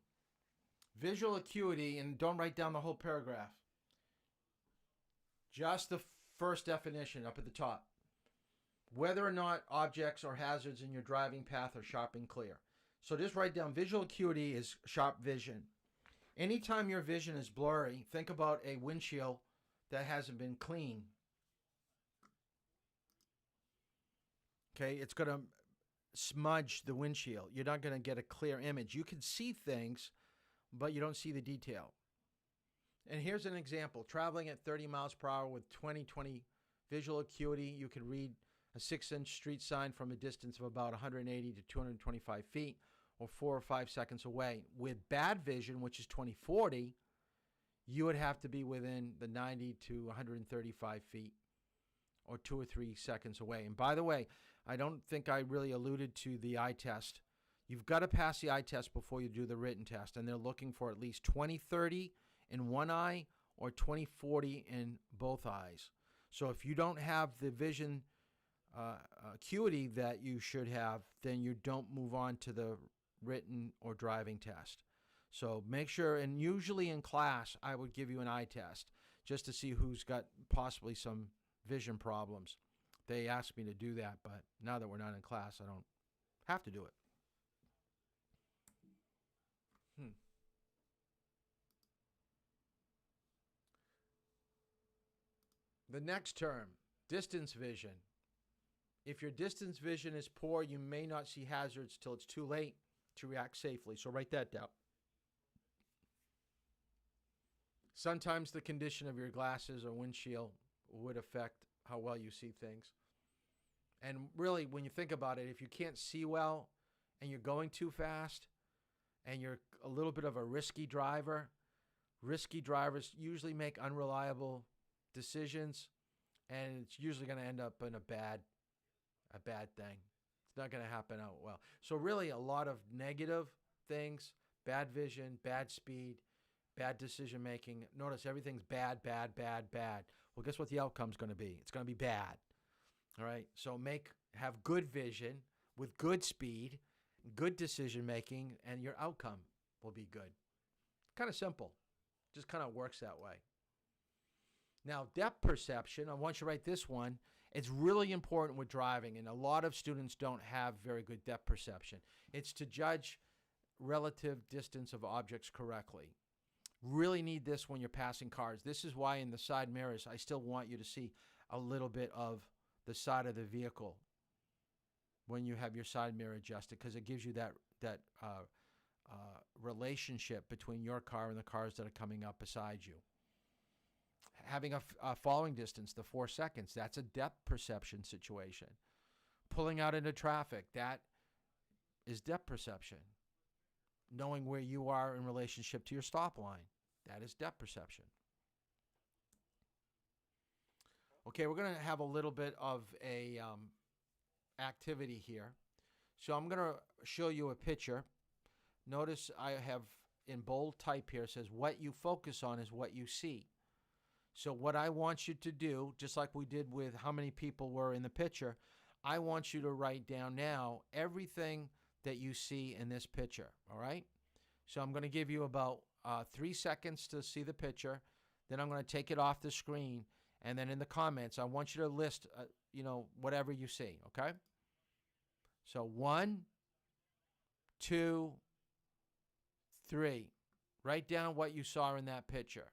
Speaker 1: Visual acuity, and don't write down the whole paragraph. Just the first definition up at the top. Whether or not objects or hazards in your driving path are sharp and clear. So just write down visual acuity is sharp vision. Anytime your vision is blurry, think about a windshield that hasn't been cleaned. Okay, it's going to smudge the windshield. You're not going to get a clear image. You can see things, but you don't see the detail. And here's an example. Traveling at 30 miles per hour with 20/20 visual acuity, you can read a 6-inch street sign from a distance of about 180 to 225 feet or 4 or 5 seconds away. With bad vision, which is 20/40, you would have to be within the 90 to 135 feet or 2 or 3 seconds away. And by the way, I don't think I really alluded to the eye test. You've got to pass the eye test before you do the written test, and they're looking for at least 20/30 in one eye or 20/40 in both eyes. So if you don't have the vision acuity that you should have, then you don't move on to the written or driving test. So make sure, and usually in class, I would give you an eye test just to see who's got possibly some vision problems. They asked me to do that, but now that we're not in class, I don't have to do it. The next term, distance vision. If your distance vision is poor, you may not see hazards till it's too late to react safely. So write that down. Sometimes the condition of your glasses or windshield would affect how well you see things. And really, when you think about it, if you can't see well and you're going too fast and you're a little bit of a risky drivers usually make unreliable decisions, and it's usually going to end up in a bad thing. It's not going to happen out well. So really a lot of negative things, bad vision, bad speed, bad decision making. Notice everything's bad, bad, bad, bad. Well, guess what the outcome's going to be? It's going to be bad. All right? So have good vision with good speed, good decision making, and your outcome will be good. Kind of simple. Just kind of works that way. Now, depth perception, I want you to write this one. It's really important with driving, and a lot of students don't have very good depth perception. It's to judge relative distance of objects correctly. Really need this when you're passing cars. This is why in the side mirrors, I still want you to see a little bit of the side of the vehicle when you have your side mirror adjusted, because it gives you that relationship between your car and the cars that are coming up beside you. Having a following distance, the 4 seconds, that's a depth perception situation. Pulling out into traffic, that is depth perception. Knowing where you are in relationship to your stop line, that is depth perception. Okay, we're going to have a little bit of a activity here. So I'm going to show you a picture. Notice I have in bold type here, says what you focus on is what you see. So what I want you to do, just like we did with how many people were in the picture, I want you to write down now everything that you see in this picture, all right? So I'm going to give you about 3 seconds to see the picture. Then I'm going to take it off the screen. And then in the comments, I want you to list, whatever you see, okay? So 1, 2, 3. Write down what you saw in that picture.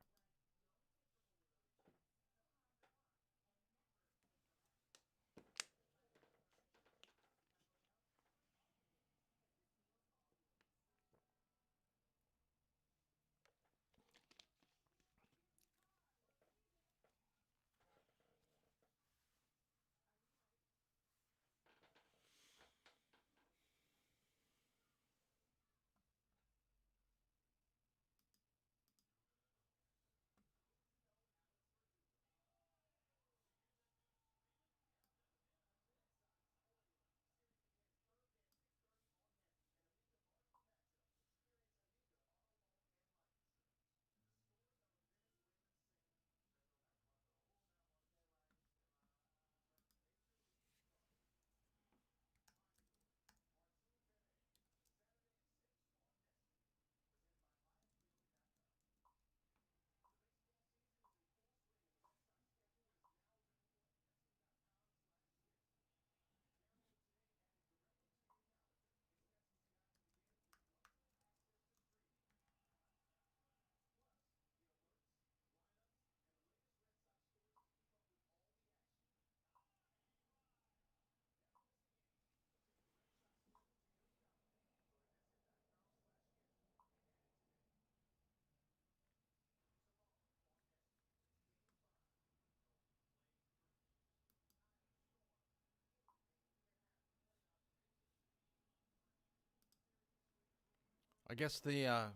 Speaker 1: I guess the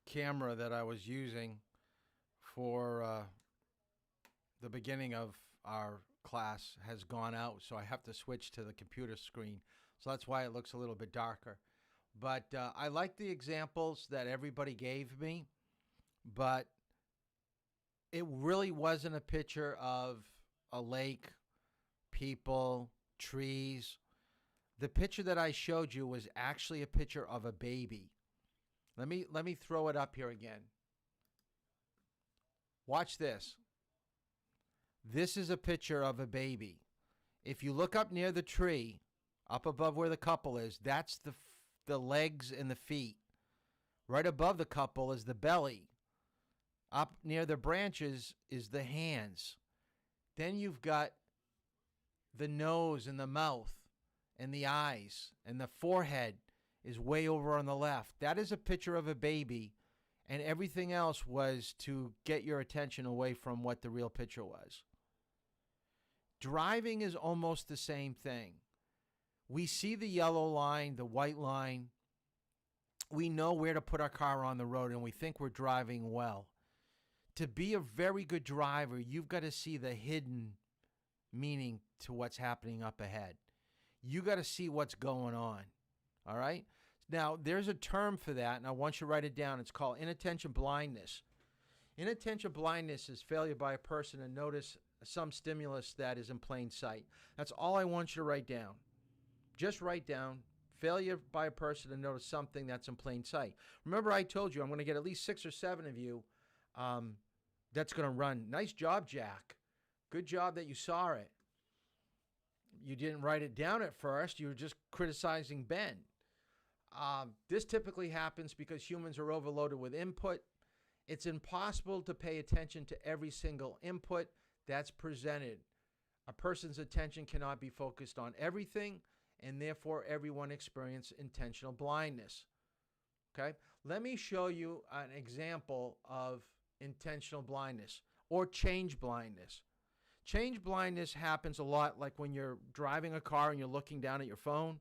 Speaker 1: camera that I was using for the beginning of our class has gone out, so I have to switch to the computer screen. So that's why it looks a little bit darker. But I like the examples that everybody gave me, but it really wasn't a picture of a lake, people, trees. The picture that I showed you was actually a picture of a baby. Let me throw it up here again. Watch this. This is a picture of a baby. If you look up near the tree, up above where the couple is, that's the legs and the feet. Right above the couple is the belly. Up near the branches is the hands. Then you've got the nose and the mouth and the eyes, and the forehead is way over on the left. That is a picture of a baby, and everything else was to get your attention away from what the real picture was. Driving is almost the same thing. We see the yellow line, the white line. We know where to put our car on the road, and we think we're driving well. To be a very good driver, you've got to see the hidden meaning to what's happening up ahead. You got to see what's going on. All right? Now, there's a term for that, and I want you to write it down. It's called inattention blindness. Inattention blindness is failure by a person to notice some stimulus that is in plain sight. That's all I want you to write down. Just write down failure by a person to notice something that's in plain sight. Remember, I told you I'm going to get at least 6 or 7 of you that's going to run. Nice job, Jack. Good job that you saw it. You didn't write it down at first. You were just criticizing Ben. This typically happens because humans are overloaded with input. It's impossible to pay attention to every single input that's presented. A person's attention cannot be focused on everything, and therefore everyone experiences intentional blindness. Okay? Let me show you an example of intentional blindness or change blindness. Change blindness happens a lot like when you're driving a car and you're looking down at your phone,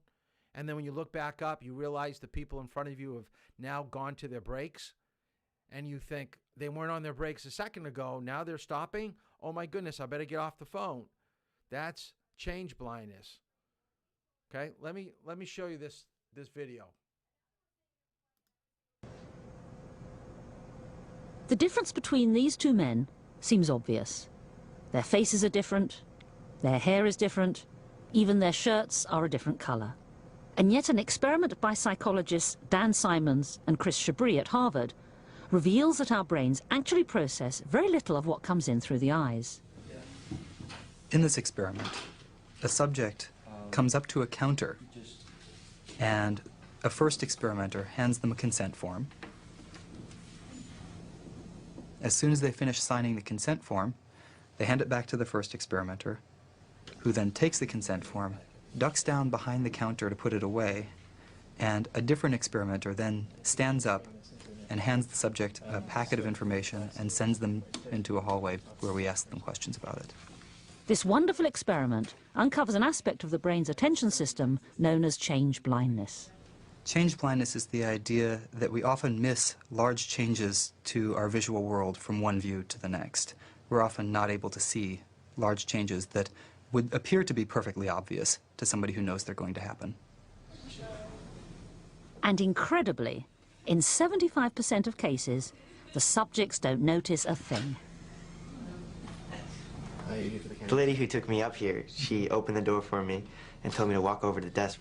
Speaker 1: and then when you look back up, you realize the people in front of you have now gone to their brakes, and you think they weren't on their brakes a second ago. Now they're stopping. Oh my goodness, I better get off the phone. That's change blindness. Okay, let me show you this video.
Speaker 2: The difference between these two men seems obvious. Their faces are different, their hair is different, even their shirts are a different color. And yet an experiment by psychologists Dan Simons and Chris Chabris at Harvard reveals that our brains actually process very little of what comes in through the eyes.
Speaker 3: In this experiment, a subject comes up to a counter, and a first experimenter hands them a consent form. As soon as they finish signing the consent form, they hand it back to the first experimenter, who then takes the consent form, ducks down behind the counter to put it away, and a different experimenter then stands up and hands the subject a packet of information and sends them into a hallway where we ask them questions about it.
Speaker 2: This wonderful experiment uncovers an aspect of the brain's attention system known as change blindness.
Speaker 3: Change blindness is the idea that we often miss large changes to our visual world from one view to the next. We're often not able to see large changes that would appear to be perfectly obvious to somebody who knows they're going to happen.
Speaker 2: And incredibly, in 75% of cases, the subjects don't notice a thing.
Speaker 4: The lady who took me up here, she opened the door for me and told me to walk over to the desk.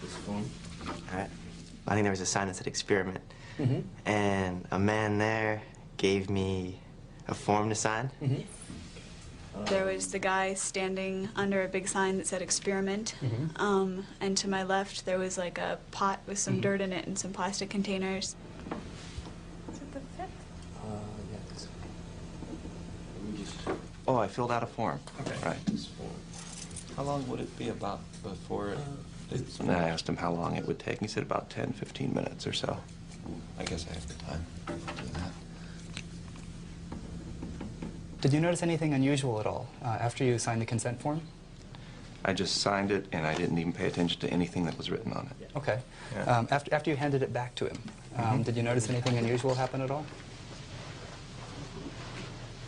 Speaker 5: This form.
Speaker 4: All right. I think there was a sign that said experiment. And a man there gave me a form to sign.
Speaker 6: There was the guy standing under a big sign that said experiment. And to my left, there was like a pot with some dirt in it and some plastic containers. Is it the fifth?
Speaker 5: Yes.
Speaker 7: Oh, I filled out a form.
Speaker 5: Okay.
Speaker 7: Right.
Speaker 5: This form. How long would it be about before
Speaker 7: And I asked him how long it would take. He said about 10, 15 minutes or so.
Speaker 5: I guess I have the time to do that.
Speaker 3: Did you notice anything unusual at all after you signed the consent form?
Speaker 7: I just signed it, and I didn't even pay attention to anything that was written on it.
Speaker 3: Okay.
Speaker 7: Yeah.
Speaker 3: After you handed it back to him, did you notice anything unusual happen at all?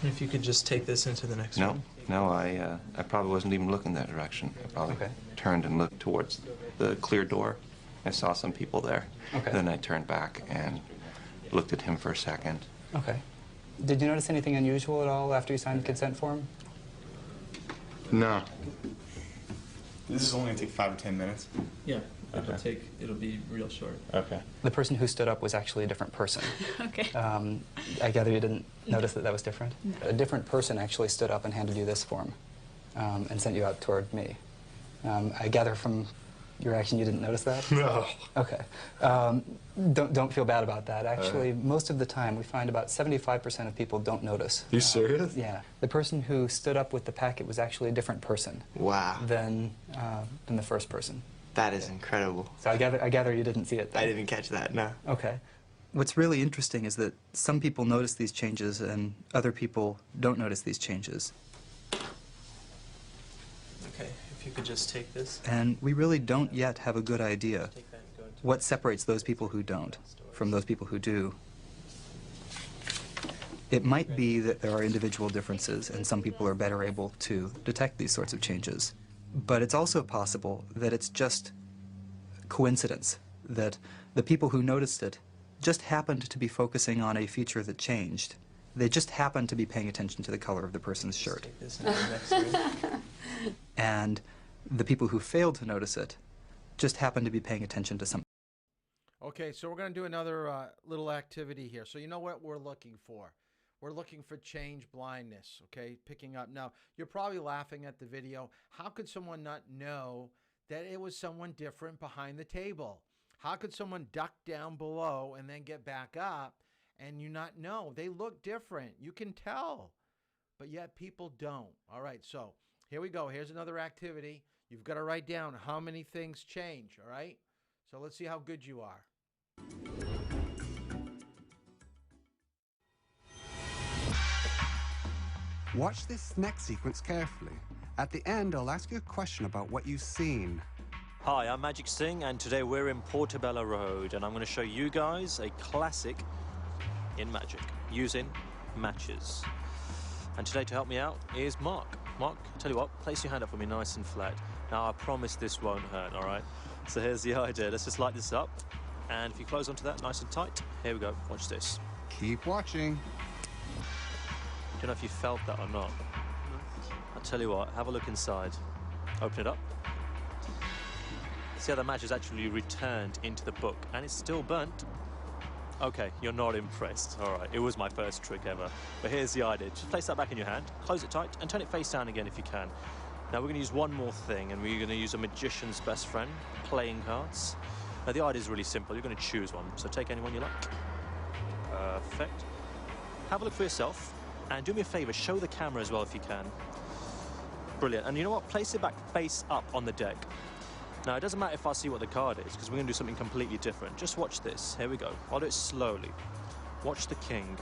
Speaker 8: If you could just take this into the next room.
Speaker 7: No, I probably wasn't even looking that direction. I probably turned and looked towards the clear door. I saw some people there.
Speaker 3: Okay.
Speaker 7: Then I turned back and looked at him for a second.
Speaker 3: Okay. Did you notice anything unusual at all after you signed the consent form?
Speaker 7: No.
Speaker 9: This is only going to take 5 or 10 minutes.
Speaker 8: Yeah,
Speaker 7: Okay.
Speaker 8: it'll be real short.
Speaker 7: Okay.
Speaker 3: The person who stood up was actually a different person.
Speaker 6: Okay.
Speaker 3: I gather you didn't notice that that was different?
Speaker 6: No.
Speaker 3: A different person actually stood up and handed you this form and sent you out toward me. I gather from your action you didn't notice that?
Speaker 7: No.
Speaker 3: Okay. Don't feel bad about that. Actually, most of the time, we find about 75% of people don't notice.
Speaker 7: You serious?
Speaker 3: Yeah. The person who stood up with the packet was actually a different person
Speaker 4: Wow.
Speaker 3: than the first person.
Speaker 4: That is incredible.
Speaker 3: So I gather you didn't see it then.
Speaker 4: I didn't catch that, no.
Speaker 3: Okay. What's really interesting is that some people notice these changes and other people don't notice these changes.
Speaker 8: Okay, if you could just take this.
Speaker 3: And we really don't yet have a good idea
Speaker 8: Take that and go into
Speaker 3: what separates those people who don't from those people who do. It might be that there are individual differences and some people are better able to detect these sorts of changes. But it's also possible that it's just coincidence, that the people who noticed it just happened to be focusing on a feature that changed. They just happened to be paying attention to the color of the person's shirt.
Speaker 8: take this into the next room.
Speaker 3: And the people who failed to notice it just happened to be paying attention to something.
Speaker 1: Okay, so we're going to do another little activity here. So you know what we're looking for? We're looking for change blindness, okay? Picking up. Now, you're probably laughing at the video. How could someone not know that it was someone different behind the table? How could someone duck down below and then get back up and you not know? They look different. You can tell, but yet people don't. All right, so here we go. Here's another activity. You've got to write down how many things change, all right? So let's see how good you are.
Speaker 10: Watch this next sequence carefully. At the end, I'll ask you a question about what you've seen.
Speaker 11: Hi, I'm Magic Singh, and today we're in Portobello Road, and I'm going to show you guys a classic in magic, using matches. And today to help me out is Mark. Mark, tell you what, place your hand up for me nice and flat. Now, I promise this won't hurt, all right? So here's the idea. Let's just light this up, and if you close onto that nice and tight, here we go. Watch this.
Speaker 10: Keep watching.
Speaker 11: Don't know if you felt that or not. I'll tell you what, have a look inside. Open it up. See how the match is actually returned into the book, and it's still burnt. Okay, you're not impressed. All right, it was my first trick ever. But here's the idea. Just place that back in your hand, close it tight, and turn it face down again if you can. Now we're going to use one more thing, and we're going to use a magician's best friend, playing cards. Now the idea is really simple. You're going to choose one, so take any one you like. Perfect. Have a look for yourself, and do me a favor, show the camera as well if you can. Brilliant. And you know what? Place it back face up on the deck. Now, it doesn't matter if I see what the card is, because we're going to do something completely different. Just watch this. Here we go. I'll do it slowly. Watch the king.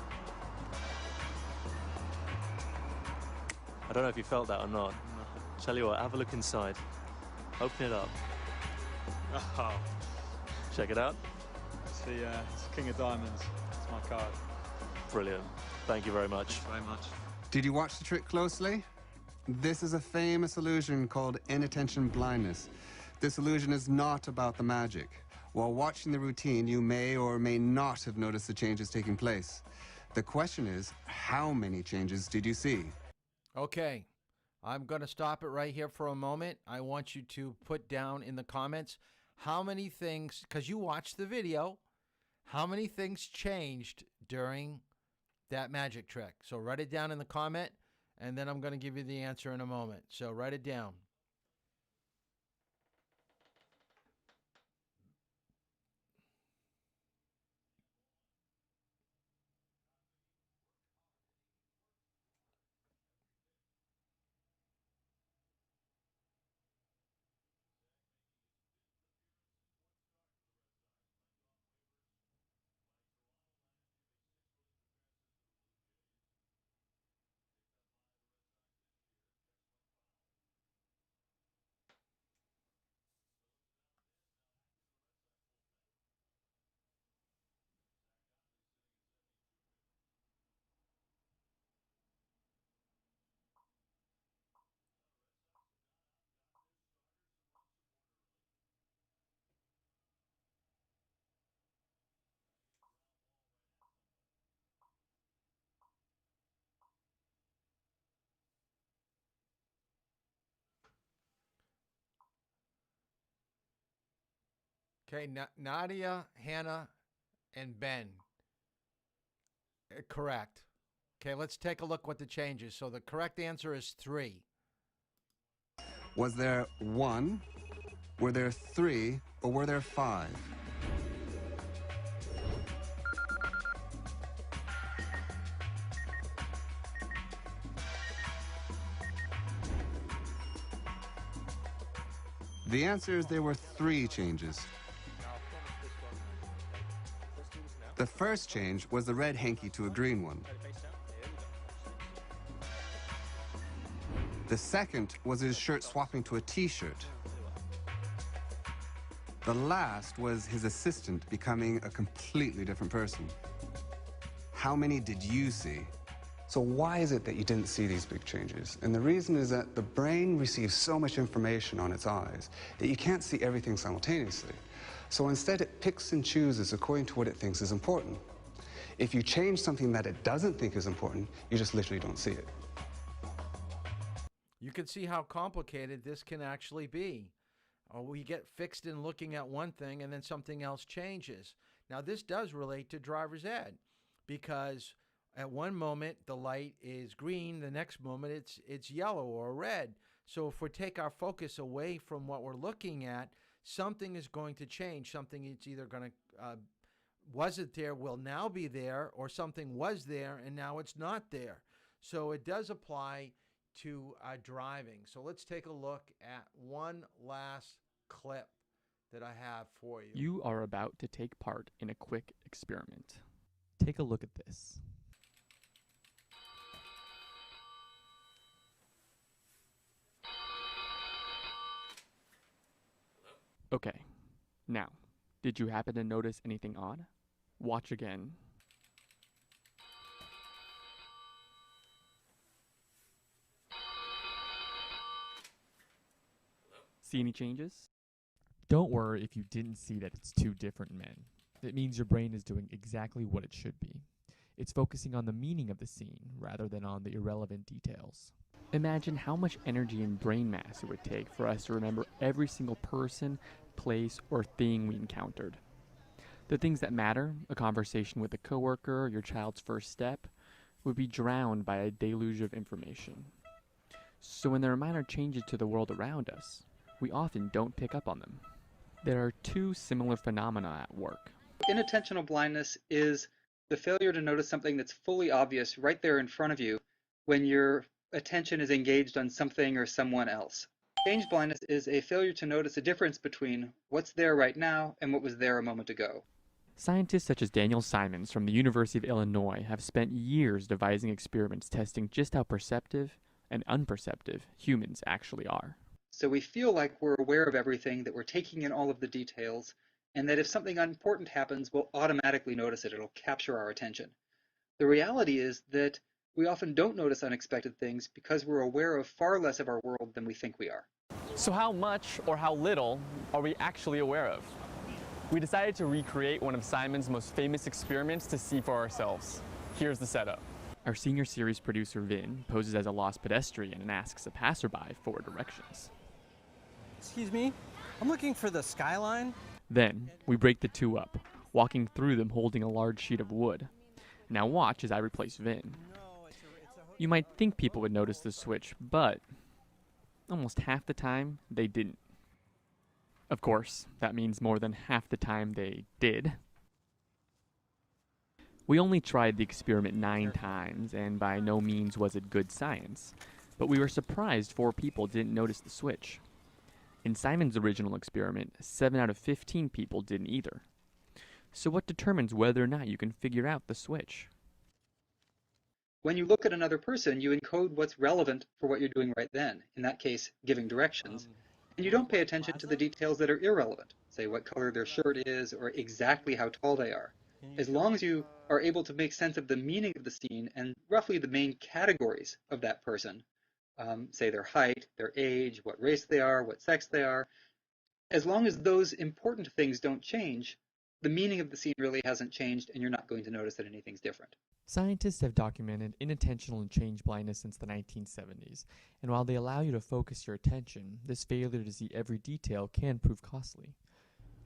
Speaker 11: I don't know if you felt that or not. Tell you what, have a look inside. Open it up.
Speaker 12: Oh,
Speaker 11: Check it out.
Speaker 12: it's the King of Diamonds. It's my card.
Speaker 11: Brilliant. Thank you very much.
Speaker 12: Thanks very much.
Speaker 10: Did you watch the trick closely? This is a famous illusion called inattention blindness. This illusion is not about the magic. While watching the routine, you may or may not have noticed the changes taking place. The question is, how many changes did you see?
Speaker 1: Okay, I'm going to stop it right here for a moment. I want you to put down in the comments how many things, because you watched the video, how many things changed during that magic trick. So write it down in the comment, and then I'm going to give you the answer in a moment. So write it down. Okay, Nadia, Hannah, and Ben. Correct. Okay, let's take a look what the change is. So the correct answer is 3.
Speaker 10: Was there 1? Were there 3? Or were there 5? The answer is there were 3 changes. The first change was the red hanky to a green one. The second was his shirt swapping to a t-shirt. The last was his assistant becoming a completely different person. How many did you see? So why is it that you didn't see these big changes? And the reason is that the brain receives so much information on its eyes that you can't see everything simultaneously. So instead it picks and chooses according to what it thinks is important. If you change something that it doesn't think is important, you just literally don't see it.
Speaker 1: You can see how complicated this can actually be. We get fixed in looking at one thing and then something else changes. Now this does relate to driver's ed, because at one moment the light is green, the next moment it's yellow or red. So if we take our focus away from what we're looking at, something is going to change. Something it's either going to wasn't there will now be there, or something was there and now it's not there. So it does apply to driving. So let's take a look at one last clip that I have for you.
Speaker 13: You are about to take part in a quick experiment. Take a look at this. Okay, now, did you happen to notice anything odd? Watch again. See any changes?
Speaker 14: Don't worry if you didn't see that it's 2 different men. It means your brain is doing exactly what it should be. It's focusing on the meaning of the scene rather than on the irrelevant details.
Speaker 13: Imagine how much energy and brain mass it would take for us to remember every single person, place, or thing we encountered. The things that matter, a conversation with a coworker, your child's first step, would be drowned by a deluge of information. So when there are minor changes to the world around us, we often don't pick up on them. There are 2 similar phenomena at work.
Speaker 3: Inattentional blindness is the failure to notice something that's fully obvious right there in front of you when your attention is engaged on something or someone else. Change blindness is a failure to notice a difference between what's there right now and what was there a moment ago.
Speaker 13: Scientists such as Daniel Simons from the University of Illinois have spent years devising experiments testing just how perceptive and unperceptive humans actually are.
Speaker 3: So we feel like we're aware of everything, that we're taking in all of the details, and that if something important happens, we'll automatically notice it. It'll capture our attention. The reality is that we often don't notice unexpected things because we're aware of far less of our world than we think we are.
Speaker 13: So how much or how little are we actually aware of? We decided to recreate one of Simon's most famous experiments to see for ourselves. Here's the setup. Our senior series producer Vin poses as a lost pedestrian and asks a passerby for directions.
Speaker 15: Excuse me, I'm looking for the skyline.
Speaker 13: Then, we break the 2 up, walking through them holding a large sheet of wood. Now watch as I replace Vin. You might think people would notice the switch, but almost half the time, they didn't. Of course, that means more than half the time they did. We only tried the experiment 9 times, and by no means was it good science, but we were surprised 4 people didn't notice the switch. In Simon's original experiment, 7 out of 15 people didn't either. So what determines whether or not you can figure out the switch?
Speaker 3: When you look at another person, you encode what's relevant for what you're doing right then, in that case, giving directions, and you don't pay attention to the details that are irrelevant, say what color their shirt is or exactly how tall they are. As long as you are able to make sense of the meaning of the scene and roughly the main categories of that person, say their height, their age, what race they are, what sex they are, as long as those important things don't change, the meaning of the scene really hasn't changed and you're not going to notice that anything's different.
Speaker 14: Scientists have documented inattentional and change blindness since the 1970s, and while they allow you to focus your attention, this failure to see every detail can prove costly.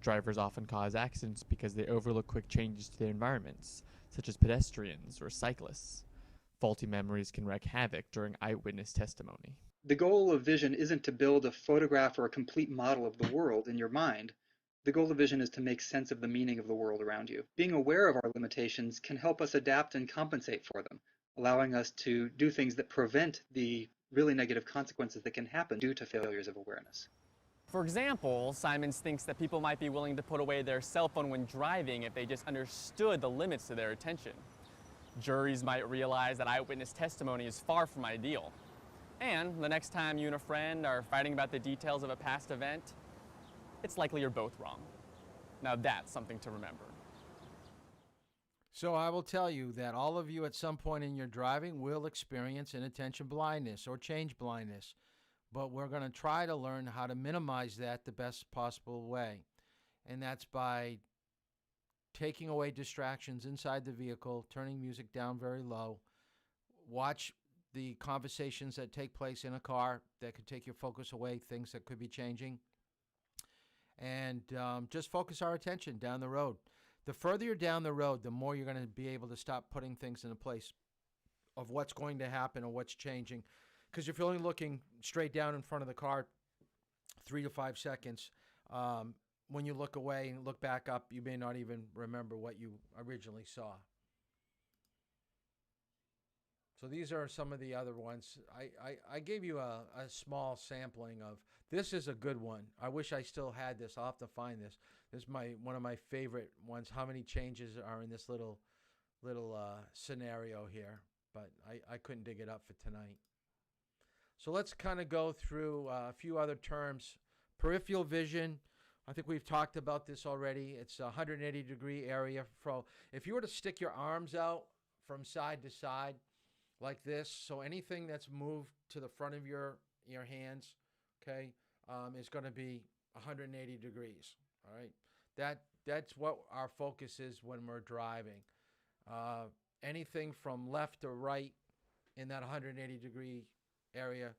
Speaker 14: Drivers often cause accidents because they overlook quick changes to their environments, such as pedestrians or cyclists. Faulty memories can wreak havoc during eyewitness testimony.
Speaker 3: The goal of vision isn't to build a photograph or a complete model of the world in your mind. The goal of vision is to make sense of the meaning of the world around you. Being aware of our limitations can help us adapt and compensate for them, allowing us to do things that prevent the really negative consequences that can happen due to failures of awareness.
Speaker 16: For example, Simons thinks that people might be willing to put away their cell phone when driving if they just understood the limits to their attention. Juries might realize that eyewitness testimony is far from ideal. And the next time you and a friend are fighting about the details of a past event, it's likely you're both wrong. Now that's something to remember.
Speaker 1: So I will tell you that all of you at some point in your driving will experience inattention blindness or change blindness, but we're going to try to learn how to minimize that the best possible way. And that's by taking away distractions inside the vehicle, turning music down very low, watch the conversations that take place in a car that could take your focus away, things that could be changing, and just focus our attention down the road. The further you're down the road, the more you're going to be able to stop putting things into place of what's going to happen or what's changing. Because if you're only looking straight down in front of the car 3 to 5 seconds, when you look away and look back up, you may not even remember what you originally saw. So these are some of the other ones. I gave you a small sampling of, this is a good one. I wish I still had this. I'll have to find this. This is one of my favorite ones. How many changes are in this little scenario here? But I couldn't dig it up for tonight. So let's kind of go through a few other terms. Peripheral vision. I think we've talked about this already. It's a 180-degree area. If you were to stick your arms out from side to side, like this, so anything that's moved to the front of your hands, okay, is going to be 180 degrees. All right, that's what our focus is when we're driving. Anything from left to right in that 180-degree area,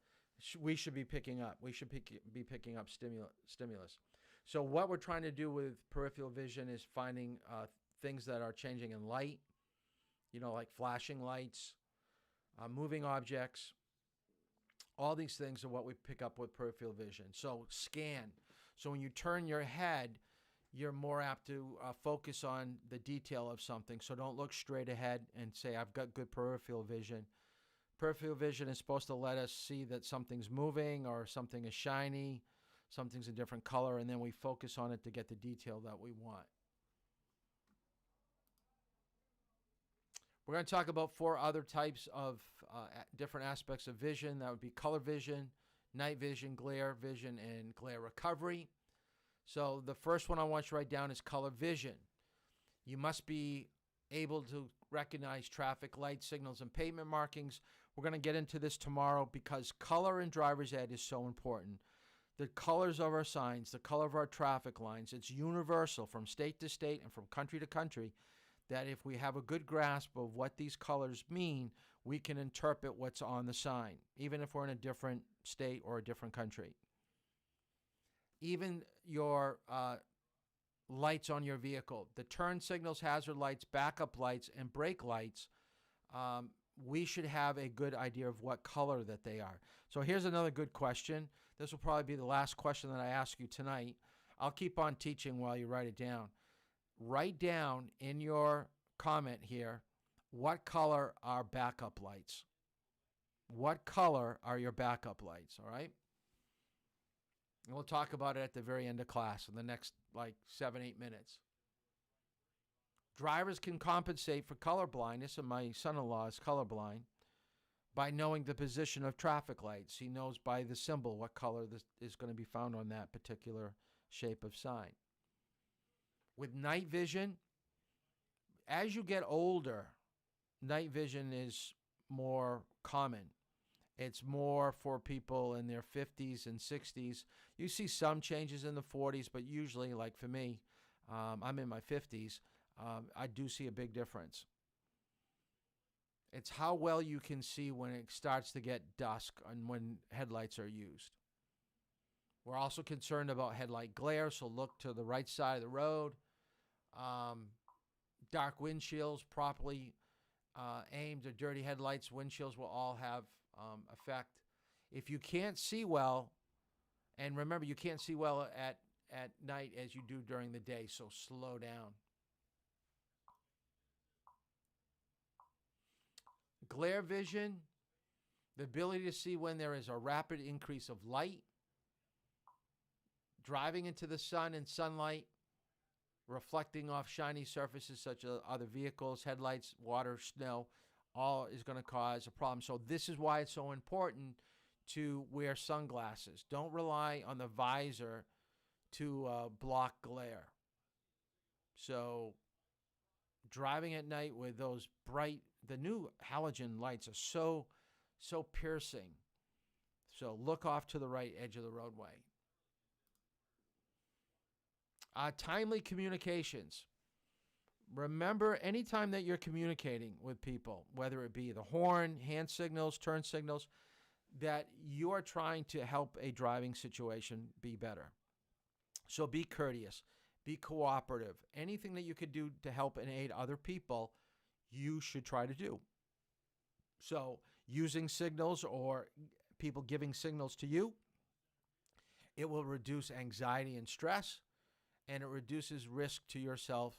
Speaker 1: we should be picking up. We should be picking up stimulus. So what we're trying to do with peripheral vision is finding things that are changing in light, like flashing lights, moving objects. All these things are what we pick up with peripheral vision. So scan. So when you turn your head, you're more apt to focus on the detail of something. So don't look straight ahead and say, I've got good peripheral vision. Peripheral vision is supposed to let us see that something's moving or something is shiny, something's a different color, and then we focus on it to get the detail that we want. We're going to talk about 4 other types of different aspects of vision. That would be color vision, night vision, glare vision, and glare recovery. So the first one I want you to write down is color vision. You must be able to recognize traffic light signals and pavement markings. We're going to get into this tomorrow because color in driver's ed is so important. The colors of our signs, the color of our traffic lines, it's universal from state to state and from country to country, that if we have a good grasp of what these colors mean, we can interpret what's on the sign, even if we're in a different state or a different country. Even your lights on your vehicle, the turn signals, hazard lights, backup lights, and brake lights, we should have a good idea of what color that they are. So here's another good question. This will probably be the last question that I ask you tonight. I'll keep on teaching while you write it down. Write down in your comment here, what color are backup lights? What color are your backup lights, all right? And we'll talk about it at the very end of class in the next, 7-8 minutes. Drivers can compensate for color blindness, and my son-in-law is colorblind, by knowing the position of traffic lights. He knows by the symbol what color this is going to be found on that particular shape of sign. With night vision, as you get older, night vision is more common. It's more for people in their 50s and 60s. You see some changes in the 40s, but usually, like for me, I'm in my 50s, I do see a big difference. It's how well you can see when it starts to get dusk and when headlights are used. We're also concerned about headlight glare, so look to the right side of the road. Dark windshields, properly aimed, or dirty headlights, windshields will all have effect. If you can't see well, and remember, you can't see well at night as you do during the day, so slow down. Glare vision, the ability to see when there is a rapid increase of light. Driving into the sun and sunlight, reflecting off shiny surfaces such as other vehicles, headlights, water, snow, all is going to cause a problem. So this is why it's so important to wear sunglasses. Don't rely on the visor to block glare. So driving at night with those bright, the new halogen lights are so piercing. So look off to the right edge of the roadway. Timely communications. Remember, anytime that you're communicating with people, whether it be the horn, hand signals, turn signals, that you are trying to help a driving situation be better. So be courteous, be cooperative. Anything that you could do to help and aid other people, you should try to do. So using signals or people giving signals to you, it will reduce anxiety and stress, and it reduces risk to yourself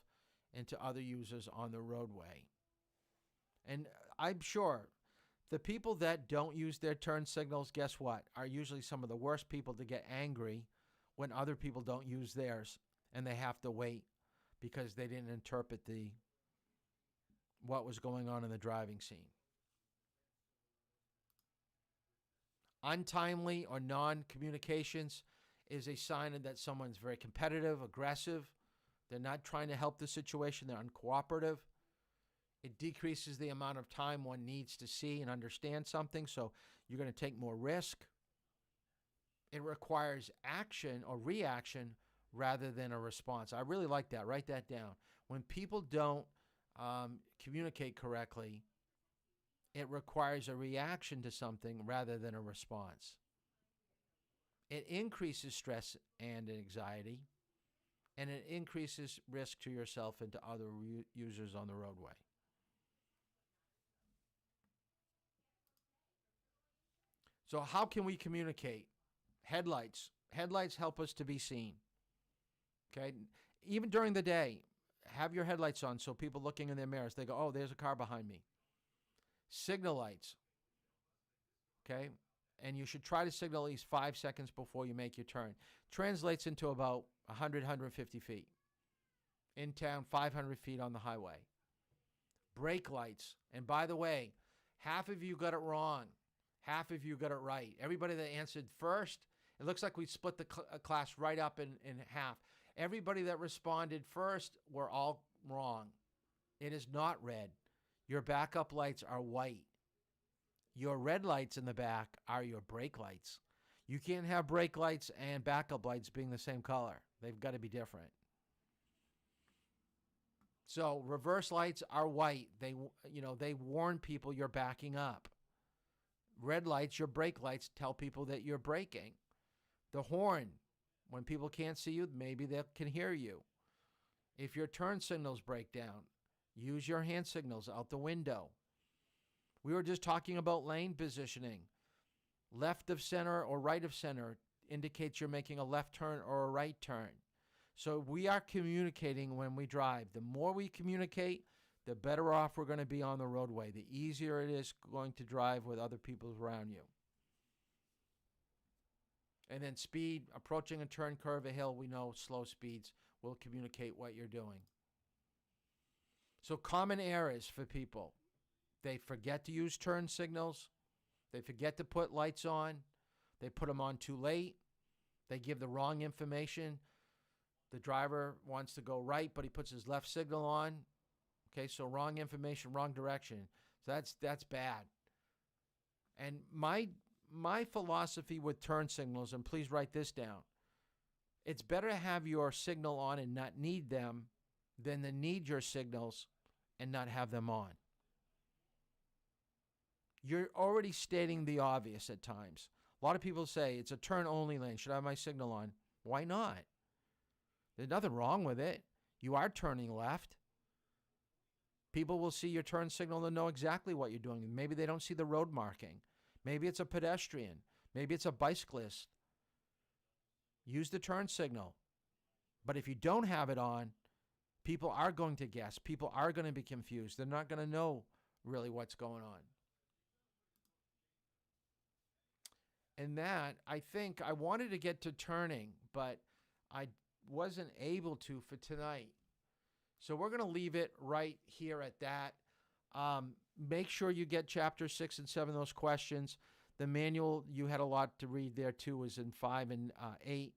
Speaker 1: and to other users on the roadway. And I'm sure the people that don't use their turn signals, guess what, are usually some of the worst people to get angry when other people don't use theirs and they have to wait because they didn't interpret what was going on in the driving scene. Untimely or non-communications is a sign that someone's very competitive, aggressive. They're not trying to help the situation. They're uncooperative. It decreases the amount of time one needs to see and understand something, so you're going to take more risk. It requires action or reaction rather than a response. I really like that. Write that down. When people don't communicate correctly, it requires a reaction to something rather than a response. It increases stress and anxiety, and it increases risk to yourself and to other users on the roadway. So how can we communicate? Headlights. Headlights help us to be seen. Okay? Even during the day, have your headlights on so people looking in their mirrors, they go, oh, there's a car behind me. Signal lights. Okay? And you should try to signal at least 5 seconds before you make your turn. Translates into about 100, 150 feet. In town, 500 feet on the highway. Brake lights. And by the way, half of you got it wrong. Half of you got it right. Everybody that answered first, it looks like we split the class right up in half. Everybody that responded first were all wrong. It is not red. Your backup lights are white. Your red lights in the back are your brake lights. You can't have brake lights and backup lights being the same color. They've got to be different. So reverse lights are white. They warn people you're backing up. Red lights, your brake lights, tell people that you're braking. The horn, when people can't see you, maybe they can hear you. If your turn signals break down, use your hand signals out the window. We were just talking about lane positioning. Left of center or right of center indicates you're making a left turn or a right turn. So we are communicating when we drive. The more we communicate, the better off we're going to be on the roadway. The easier it is going to drive with other people around you. And then speed, approaching a turn, curve, a hill, we know slow speeds will communicate what you're doing. So common errors for people. They forget to use turn signals. They forget to put lights on. They put them on too late. They give the wrong information. The driver wants to go right, but he puts his left signal on. Okay, so wrong information, wrong direction. So that's bad. And my philosophy with turn signals, and please write this down, it's better to have your signal on and not need them than to need your signals and not have them on. You're already stating the obvious at times. A lot of people say it's a turn-only lane. Should I have my signal on? Why not? There's nothing wrong with it. You are turning left. People will see your turn signal and know exactly what you're doing. Maybe they don't see the road marking. Maybe it's a pedestrian. Maybe it's a bicyclist. Use the turn signal. But if you don't have it on, people are going to guess. People are going to be confused. They're not going to know really what's going on. And that, I think, I wanted to get to turning, but I wasn't able to for tonight. So we're going to leave it right here at that. Make sure you get chapter 6 and 7, those questions. The manual, you had a lot to read there too, was in 5 and 8.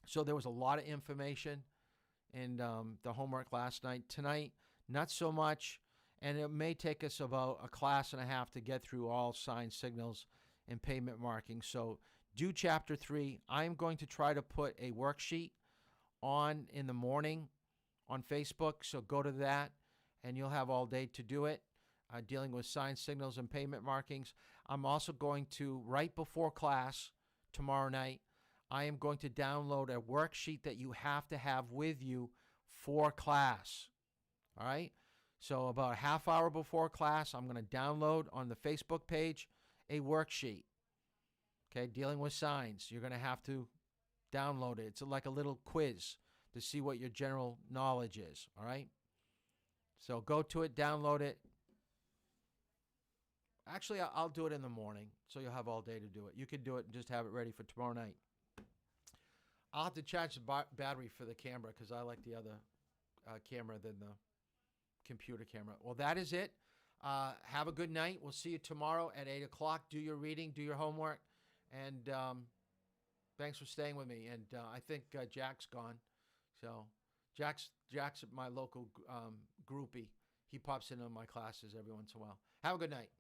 Speaker 1: So there was a lot of information in the homework last night. Tonight, not so much, and it may take us about a class and a half to get through all sign signals and pavement markings. So do chapter 3. I am going to try to put a worksheet on in the morning on Facebook, so go to that, and you'll have all day to do it, dealing with sign signals and pavement markings. I'm also going to, right before class tomorrow night, I am going to download a worksheet that you have to have with you for class. All right? So about a half hour before class, I'm going to download on the Facebook page a worksheet. Okay, dealing with signs. You're going to have to download it. It's like a little quiz to see what your general knowledge is. All right? So go to it, download it. Actually, I'll do it in the morning, so you'll have all day to do it. You can do it and just have it ready for tomorrow night. I'll have to charge the battery for the camera because I like the other camera than the computer camera. Well, that is it. Have a good night. We'll see you tomorrow at 8 o'clock. Do your reading, do your homework, and thanks for staying with me. And I think Jack's gone. So Jack's my local groupie. He pops into my classes every once in a while. Have a good night.